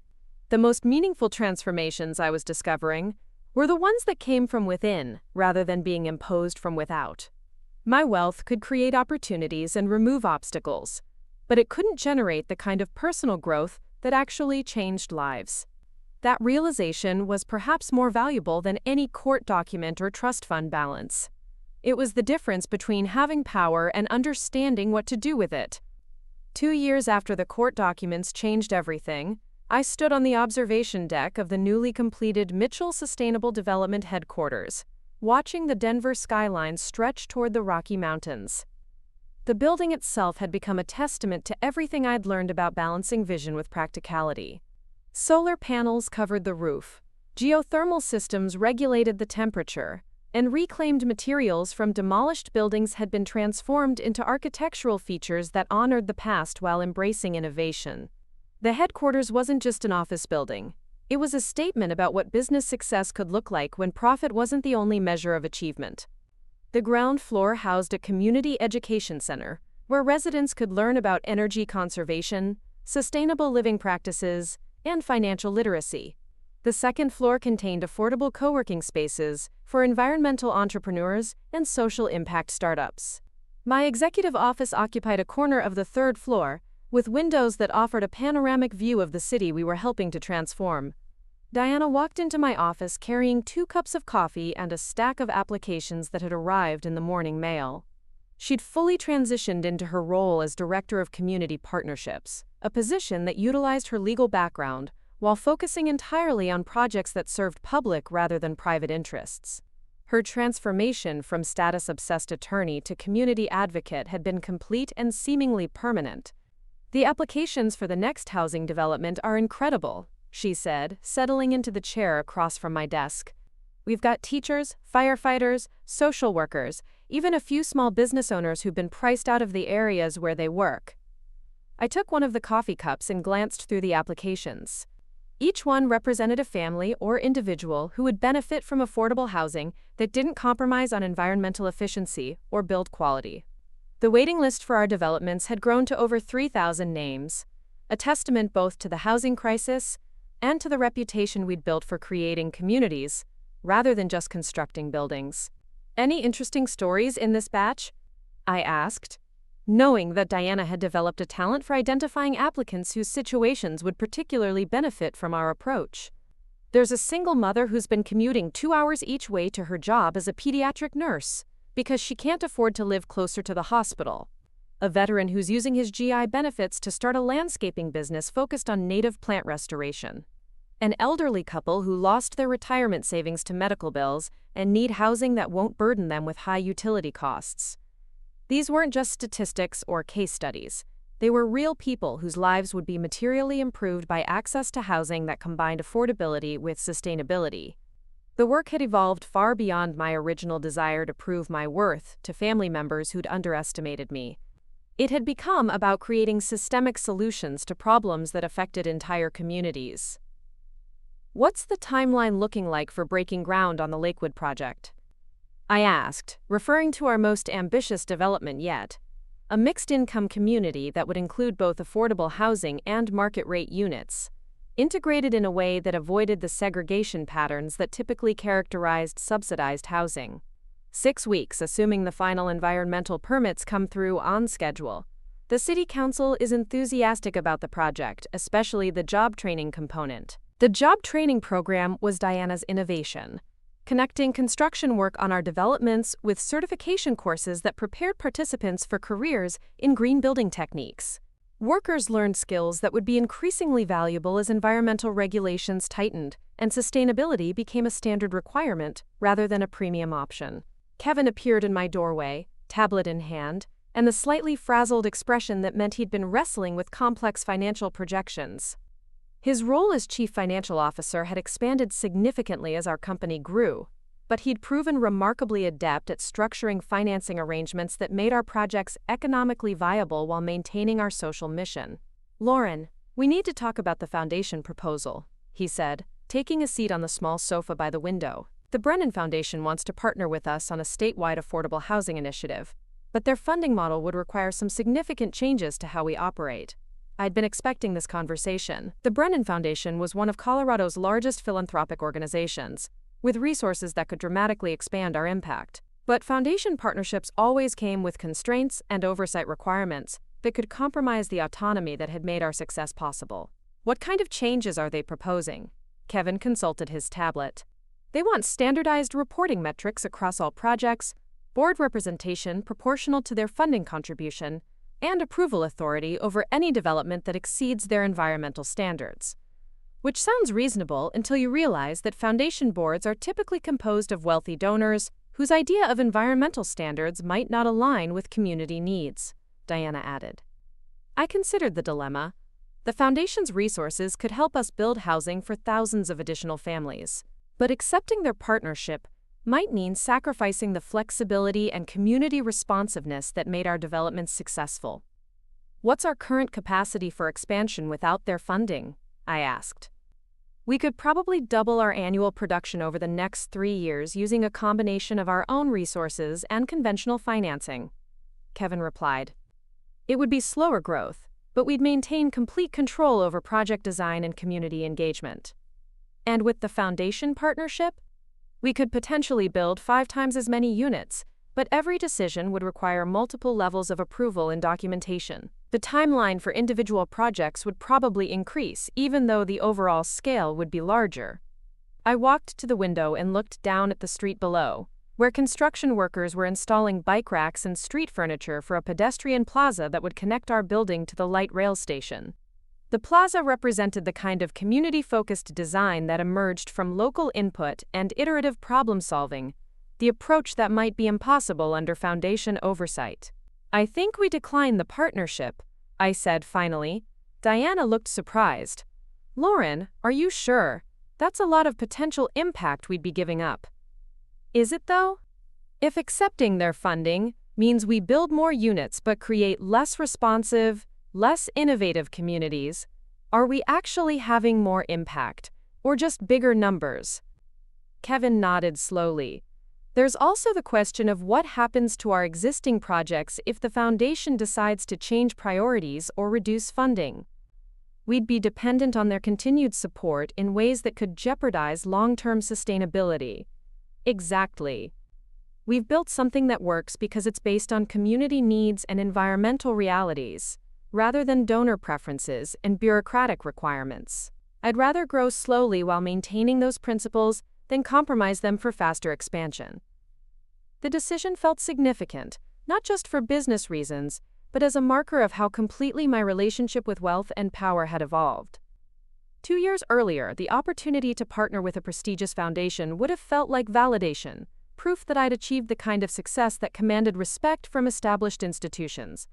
The most meaningful transformations I was discovering were the ones that came from within, rather than being imposed from without. My wealth could create opportunities and remove obstacles, but it couldn't generate the kind of personal growth that actually changed lives. That realization was perhaps more valuable than any court document or trust fund balance. It was the difference between having power and understanding what to do with it. 2 years after the court documents changed everything, I stood on the observation deck of the newly completed Mitchell Sustainable Development headquarters, watching the Denver skyline stretch toward the Rocky Mountains. The building itself had become a testament to everything I'd learned about balancing vision with practicality. Solar panels covered the roof, geothermal systems regulated the temperature, and reclaimed materials from demolished buildings had been transformed into architectural features that honored the past while embracing innovation. The headquarters wasn't just an office building. It was a statement about what business success could look like when profit wasn't the only measure of achievement. The ground floor housed a community education center, where residents could learn about energy conservation, sustainable living practices, and financial literacy. The second floor contained affordable co-working spaces for environmental entrepreneurs and social impact startups. My executive office occupied a corner of the third floor, with windows that offered a panoramic view of the city we were helping to transform. Diana walked into my office carrying 2 cups of coffee and a stack of applications that had arrived in the morning mail. She'd fully transitioned into her role as Director of Community Partnerships, a position that utilized her legal background while focusing entirely on projects that served public rather than private interests. Her transformation from status-obsessed attorney to community advocate had been complete and seemingly permanent. "The applications for the next housing development are incredible," she said, settling into the chair across from my desk. "We've got teachers, firefighters, social workers, even a few small business owners who've been priced out of the areas where they work." I took one of the coffee cups and glanced through the applications. Each one represented a family or individual who would benefit from affordable housing that didn't compromise on environmental efficiency or build quality. The waiting list for our developments had grown to over 3,000 names, a testament both to the housing crisis and to the reputation we'd built for creating communities, rather than just constructing buildings. "Any interesting stories in this batch?" I asked, knowing that Diana had developed a talent for identifying applicants whose situations would particularly benefit from our approach. "There's a single mother who's been commuting 2 hours each way to her job as a pediatric nurse because she can't afford to live closer to the hospital. A veteran who's using his GI benefits to start a landscaping business focused on native plant restoration. An elderly couple who lost their retirement savings to medical bills and need housing that won't burden them with high utility costs." These weren't just statistics or case studies. They were real people whose lives would be materially improved by access to housing that combined affordability with sustainability. The work had evolved far beyond my original desire to prove my worth to family members who'd underestimated me. It had become about creating systemic solutions to problems that affected entire communities. "What's the timeline looking like for breaking ground on the Lakewood project?" I asked, referring to our most ambitious development yet, a mixed-income community that would include both affordable housing and market-rate units, integrated in a way that avoided the segregation patterns that typically characterized subsidized housing. 6 weeks, assuming the final environmental permits come through on schedule. The City Council is enthusiastic about the project, especially the job training component. The job training program was Diana's innovation, connecting construction work on our developments with certification courses that prepared participants for careers in green building techniques. Workers learned skills that would be increasingly valuable as environmental regulations tightened and sustainability became a standard requirement rather than a premium option. Kevin appeared in my doorway, tablet in hand, and the slightly frazzled expression that meant he'd been wrestling with complex financial projections. His role as chief financial officer had expanded significantly as our company grew, but he'd proven remarkably adept at structuring financing arrangements that made our projects economically viable while maintaining our social mission. "Lauren, we need to talk about the foundation proposal," he said, taking a seat on the small sofa by the window. "The Brennan Foundation wants to partner with us on a statewide affordable housing initiative, but their funding model would require some significant changes to how we operate." I'd been expecting this conversation. The Brennan Foundation was one of Colorado's largest philanthropic organizations, with resources that could dramatically expand our impact. But foundation partnerships always came with constraints and oversight requirements that could compromise the autonomy that had made our success possible. What kind of changes are they proposing? Kevin consulted his tablet. They want standardized reporting metrics across all projects, board representation proportional to their funding contribution, and approval authority over any development that exceeds their environmental standards. Which sounds reasonable until you realize that foundation boards are typically composed of wealthy donors whose idea of environmental standards might not align with community needs, Diana added. I considered the dilemma. The foundation's resources could help us build housing for thousands of additional families, but accepting their partnership might mean sacrificing the flexibility and community responsiveness that made our developments successful. What's our current capacity for expansion without their funding? I asked. We could probably double our annual production over the next 3 years using a combination of our own resources and conventional financing, Kevin replied. It would be slower growth, but we'd maintain complete control over project design and community engagement. And with the foundation partnership, we could potentially build 5 times as many units, but every decision would require multiple levels of approval and documentation. The timeline for individual projects would probably increase, even though the overall scale would be larger. I walked to the window and looked down at the street below, where construction workers were installing bike racks and street furniture for a pedestrian plaza that would connect our building to the light rail station. The plaza represented the kind of community-focused design that emerged from local input and iterative problem-solving, the approach that might be impossible under foundation oversight. I think we declined the partnership, I said finally. Diana looked surprised. Lauren, are you sure? That's a lot of potential impact we'd be giving up. Is it though? If accepting their funding means we build more units but create less responsive, less innovative communities, are we actually having more impact, or just bigger numbers? Kevin nodded slowly. There's also the question of what happens to our existing projects if the foundation decides to change priorities or reduce funding. We'd be dependent on their continued support in ways that could jeopardize long-term sustainability. Exactly. We've built something that works because it's based on community needs and environmental realities, rather than donor preferences and bureaucratic requirements. I'd rather grow slowly while maintaining those principles than compromise them for faster expansion. The decision felt significant, not just for business reasons, but as a marker of how completely my relationship with wealth and power had evolved. 2 years earlier, the opportunity to partner with a prestigious foundation would have felt like validation, proof that I'd achieved the kind of success that commanded respect from established institutions.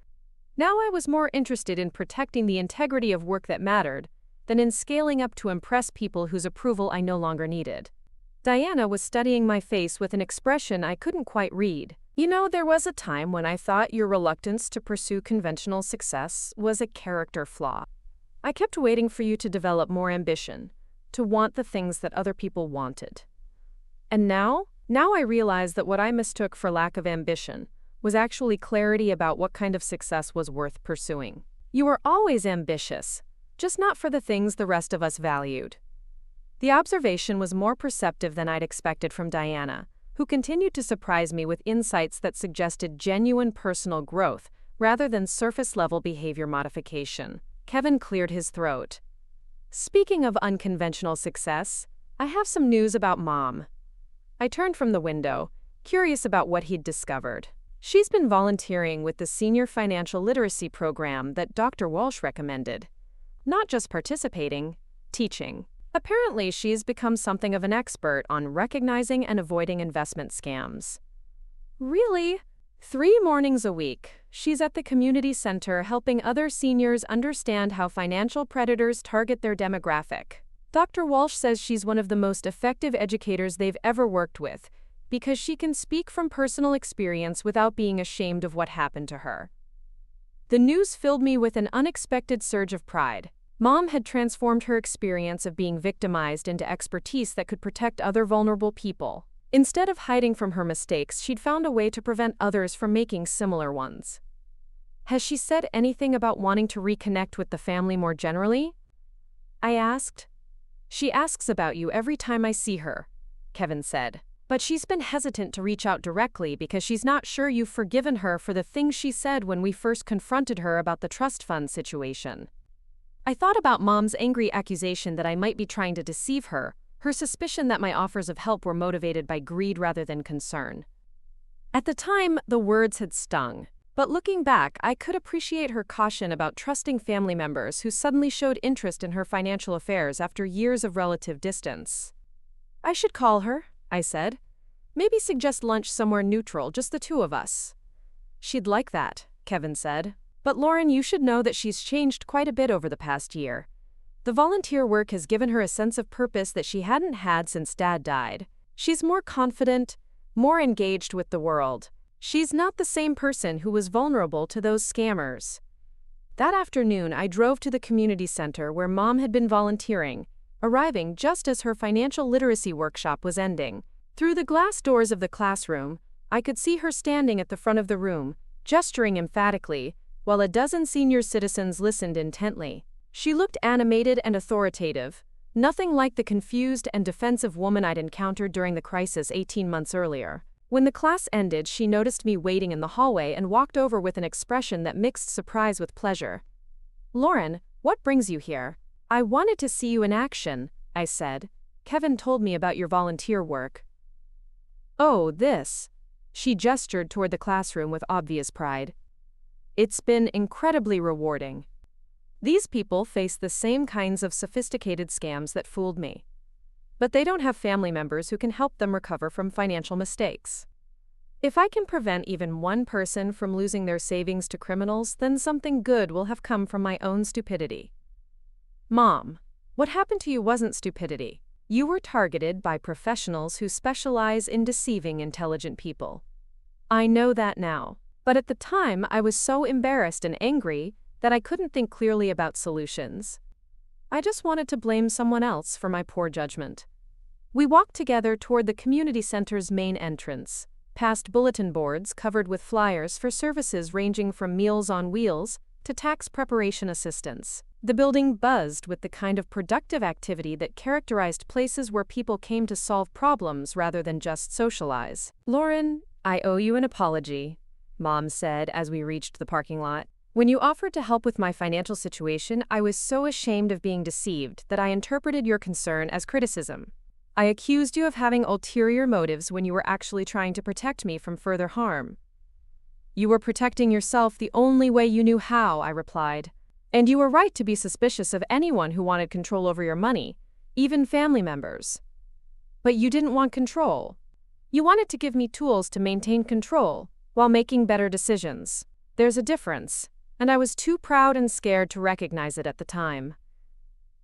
Now I was more interested in protecting the integrity of work that mattered than in scaling up to impress people whose approval I no longer needed. Diana was studying my face with an expression I couldn't quite read. You know, there was a time when I thought your reluctance to pursue conventional success was a character flaw. I kept waiting for you to develop more ambition, to want the things that other people wanted. And now I realize that what I mistook for lack of ambition was actually clarity about what kind of success was worth pursuing. You were always ambitious, just not for the things the rest of us valued. The observation was more perceptive than I'd expected from Diana, who continued to surprise me with insights that suggested genuine personal growth rather than surface-level behavior modification. Kevin cleared his throat. Speaking of unconventional success, I have some news about Mom. I turned from the window, curious about what he'd discovered. She's been volunteering with the Senior Financial Literacy Program that Dr. Walsh recommended. Not just participating, teaching. Apparently, she's become something of an expert on recognizing and avoiding investment scams. Really? 3 mornings a week, she's at the community center helping other seniors understand how financial predators target their demographic. Dr. Walsh says she's one of the most effective educators they've ever worked with because she can speak from personal experience without being ashamed of what happened to her. The news filled me with an unexpected surge of pride. Mom had transformed her experience of being victimized into expertise that could protect other vulnerable people. Instead of hiding from her mistakes, she'd found a way to prevent others from making similar ones. Has she said anything about wanting to reconnect with the family more generally? I asked. She asks about you every time I see her, Kevin said. "But she's been hesitant to reach out directly because she's not sure you've forgiven her for the things she said when we first confronted her about the trust fund situation." I thought about Mom's angry accusation that I might be trying to deceive her, her suspicion that my offers of help were motivated by greed rather than concern. At the time, the words had stung. But looking back, I could appreciate her caution about trusting family members who suddenly showed interest in her financial affairs after years of relative distance. "I should call her," I said. "Maybe suggest lunch somewhere neutral, just the two of us." "She'd like that," Kevin said. "But Lauren, you should know that she's changed quite a bit over the past year. The volunteer work has given her a sense of purpose that she hadn't had since Dad died. She's more confident, more engaged with the world. She's not the same person who was vulnerable to those scammers." That afternoon, I drove to the community center where Mom had been volunteering, arriving just as her financial literacy workshop was ending. Through the glass doors of the classroom, I could see her standing at the front of the room, gesturing emphatically, while a dozen senior citizens listened intently. She looked animated and authoritative, nothing like the confused and defensive woman I'd encountered during the crisis 18 months earlier. When the class ended, she noticed me waiting in the hallway and walked over with an expression that mixed surprise with pleasure. "Lauren, what brings you here?" "I wanted to see you in action," I said. "Kevin told me about your volunteer work." "Oh, this." She gestured toward the classroom with obvious pride. "It's been incredibly rewarding. These people face the same kinds of sophisticated scams that fooled me. But they don't have family members who can help them recover from financial mistakes. If I can prevent even one person from losing their savings to criminals, then something good will have come from my own stupidity." "Mom, what happened to you wasn't stupidity. You were targeted by professionals who specialize in deceiving intelligent people. I know that now. But at the time, I was so embarrassed and angry that I couldn't think clearly about solutions. I just wanted to blame someone else for my poor judgment." We walked together toward the community center's main entrance, past bulletin boards covered with flyers for services ranging from Meals on Wheels to tax preparation assistance. The building buzzed with the kind of productive activity that characterized places where people came to solve problems rather than just socialize. "Lauren, I owe you an apology," Mom said as we reached the parking lot. "When you offered to help with my financial situation, I was so ashamed of being deceived that I interpreted your concern as criticism. I accused you of having ulterior motives when you were actually trying to protect me from further harm." "You were protecting yourself the only way you knew how," I replied. "And you were right to be suspicious of anyone who wanted control over your money, even family members. But you didn't want control. You wanted to give me tools to maintain control while making better decisions. There's a difference, and I was too proud and scared to recognize it at the time."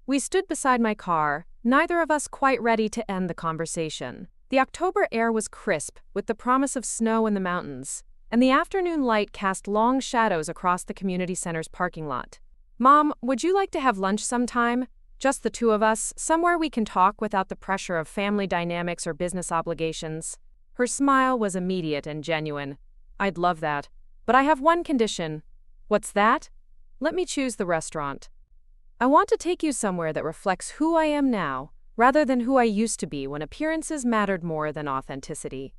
We stood beside my car, neither of us quite ready to end the conversation. The October air was crisp, with the promise of snow in the mountains, and the afternoon light cast long shadows across the community center's parking lot. "Mom, would you like to have lunch sometime? Just the two of us, somewhere we can talk without the pressure of family dynamics or business obligations." Her smile was immediate and genuine. "I'd love that. But I have one condition." "What's that?" "Let me choose the restaurant. I want to take you somewhere that reflects who I am now, rather than who I used to be when appearances mattered more than authenticity."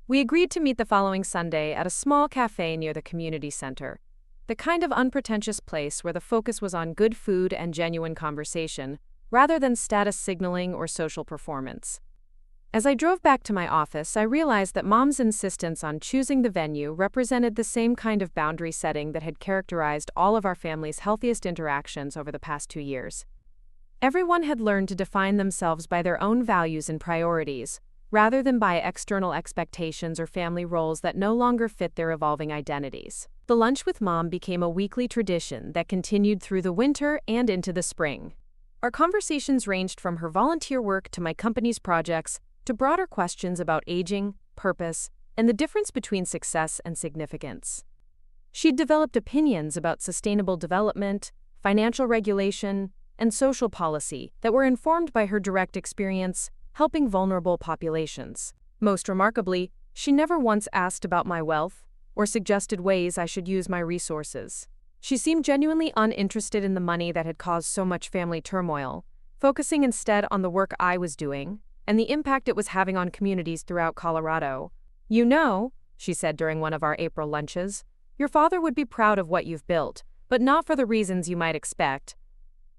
We agreed to meet the following Sunday at a small cafe near the community center, the kind of unpretentious place where the focus was on good food and genuine conversation, rather than status signaling or social performance. As I drove back to my office, I realized that Mom's insistence on choosing the venue represented the same kind of boundary setting that had characterized all of our family's healthiest interactions over the past 2 years. Everyone had learned to define themselves by their own values and priorities, rather than by external expectations or family roles that no longer fit their evolving identities. The lunch with Mom became a weekly tradition that continued through the winter and into the spring. Our conversations ranged from her volunteer work to my company's projects, to broader questions about aging, purpose, and the difference between success and significance. She'd developed opinions about sustainable development, financial regulation, and social policy that were informed by her direct experience helping vulnerable populations. Most remarkably, she never once asked about my wealth or suggested ways I should use my resources. She seemed genuinely uninterested in the money that had caused so much family turmoil, focusing instead on the work I was doing, and the impact it was having on communities throughout Colorado. "You know," she said during one of our April lunches, "your father would be proud of what you've built, but not for the reasons you might expect."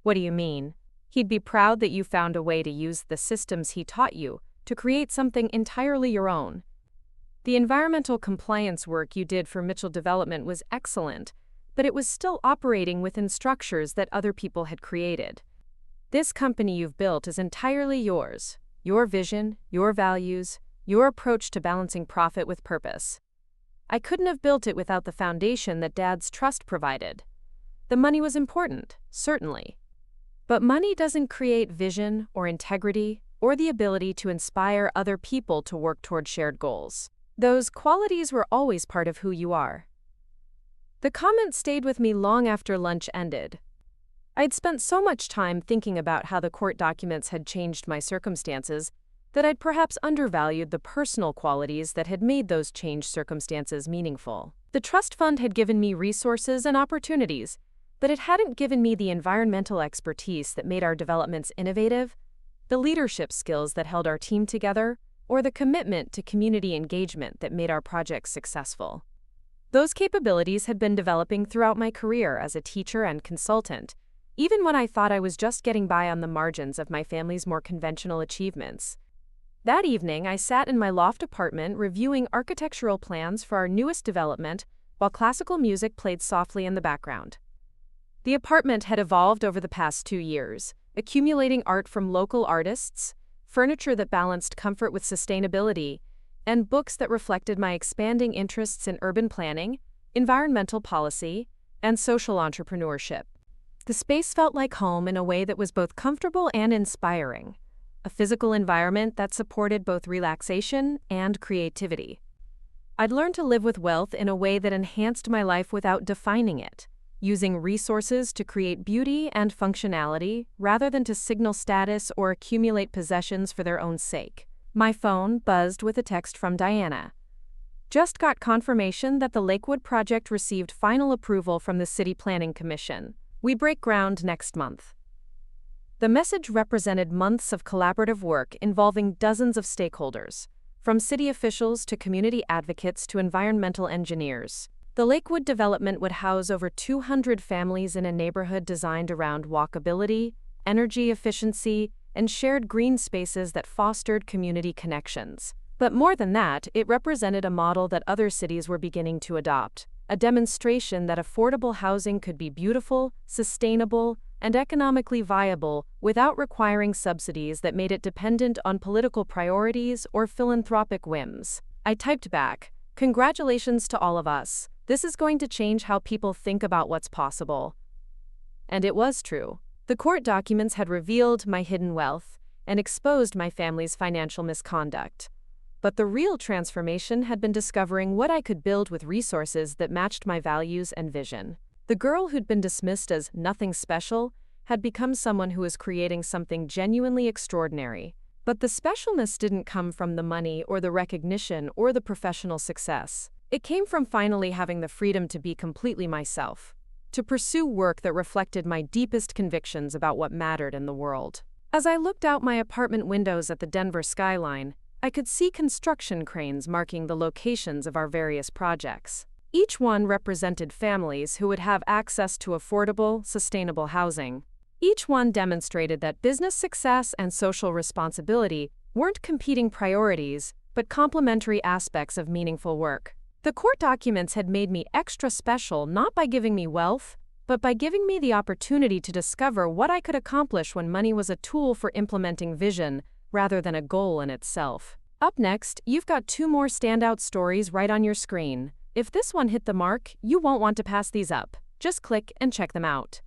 "What do you mean?" "He'd be proud that you found a way to use the systems he taught you to create something entirely your own. The environmental compliance work you did for Mitchell Development was excellent, but it was still operating within structures that other people had created. This company you've built is entirely yours, your vision, your values, your approach to balancing profit with purpose. I couldn't have built it without the foundation that Dad's trust provided. The money was important, certainly. But money doesn't create vision or integrity or the ability to inspire other people to work toward shared goals. Those qualities were always part of who you are." The comment stayed with me long after lunch ended. I'd spent so much time thinking about how the court documents had changed my circumstances that I'd perhaps undervalued the personal qualities that had made those changed circumstances meaningful. The trust fund had given me resources and opportunities, but it hadn't given me the environmental expertise that made our developments innovative, the leadership skills that held our team together, or the commitment to community engagement that made our projects successful. Those capabilities had been developing throughout my career as a teacher and consultant, even when I thought I was just getting by on the margins of my family's more conventional achievements. That evening, I sat in my loft apartment reviewing architectural plans for our newest development while classical music played softly in the background. The apartment had evolved over the past 2 years, accumulating art from local artists, furniture that balanced comfort with sustainability, and books that reflected my expanding interests in urban planning, environmental policy, and social entrepreneurship. The space felt like home in a way that was both comfortable and inspiring, a physical environment that supported both relaxation and creativity. I'd learned to live with wealth in a way that enhanced my life without defining it, using resources to create beauty and functionality rather than to signal status or accumulate possessions for their own sake. My phone buzzed with a text from Diana. "Just got confirmation that the Lakewood project received final approval from the City Planning Commission. We break ground next month." The message represented months of collaborative work involving dozens of stakeholders, from city officials to community advocates to environmental engineers. The Lakewood development would house over 200 families in a neighborhood designed around walkability, energy efficiency, and shared green spaces that fostered community connections. But more than that, it represented a model that other cities were beginning to adopt, a demonstration that affordable housing could be beautiful, sustainable, and economically viable without requiring subsidies that made it dependent on political priorities or philanthropic whims. I typed back, "Congratulations to all of us. This is going to change how people think about what's possible." And it was true. The court documents had revealed my hidden wealth and exposed my family's financial misconduct. But the real transformation had been discovering what I could build with resources that matched my values and vision. The girl who'd been dismissed as nothing special had become someone who was creating something genuinely extraordinary. But the specialness didn't come from the money or the recognition or the professional success. It came from finally having the freedom to be completely myself, to pursue work that reflected my deepest convictions about what mattered in the world. As I looked out my apartment windows at the Denver skyline, I could see construction cranes marking the locations of our various projects. Each one represented families who would have access to affordable, sustainable housing. Each one demonstrated that business success and social responsibility weren't competing priorities, but complementary aspects of meaningful work. The court documents had made me extra special not by giving me wealth, but by giving me the opportunity to discover what I could accomplish when money was a tool for implementing vision rather than a goal in itself. Up next, you've got 2 more standout stories right on your screen. If this one hit the mark, you won't want to pass these up. Just click and check them out.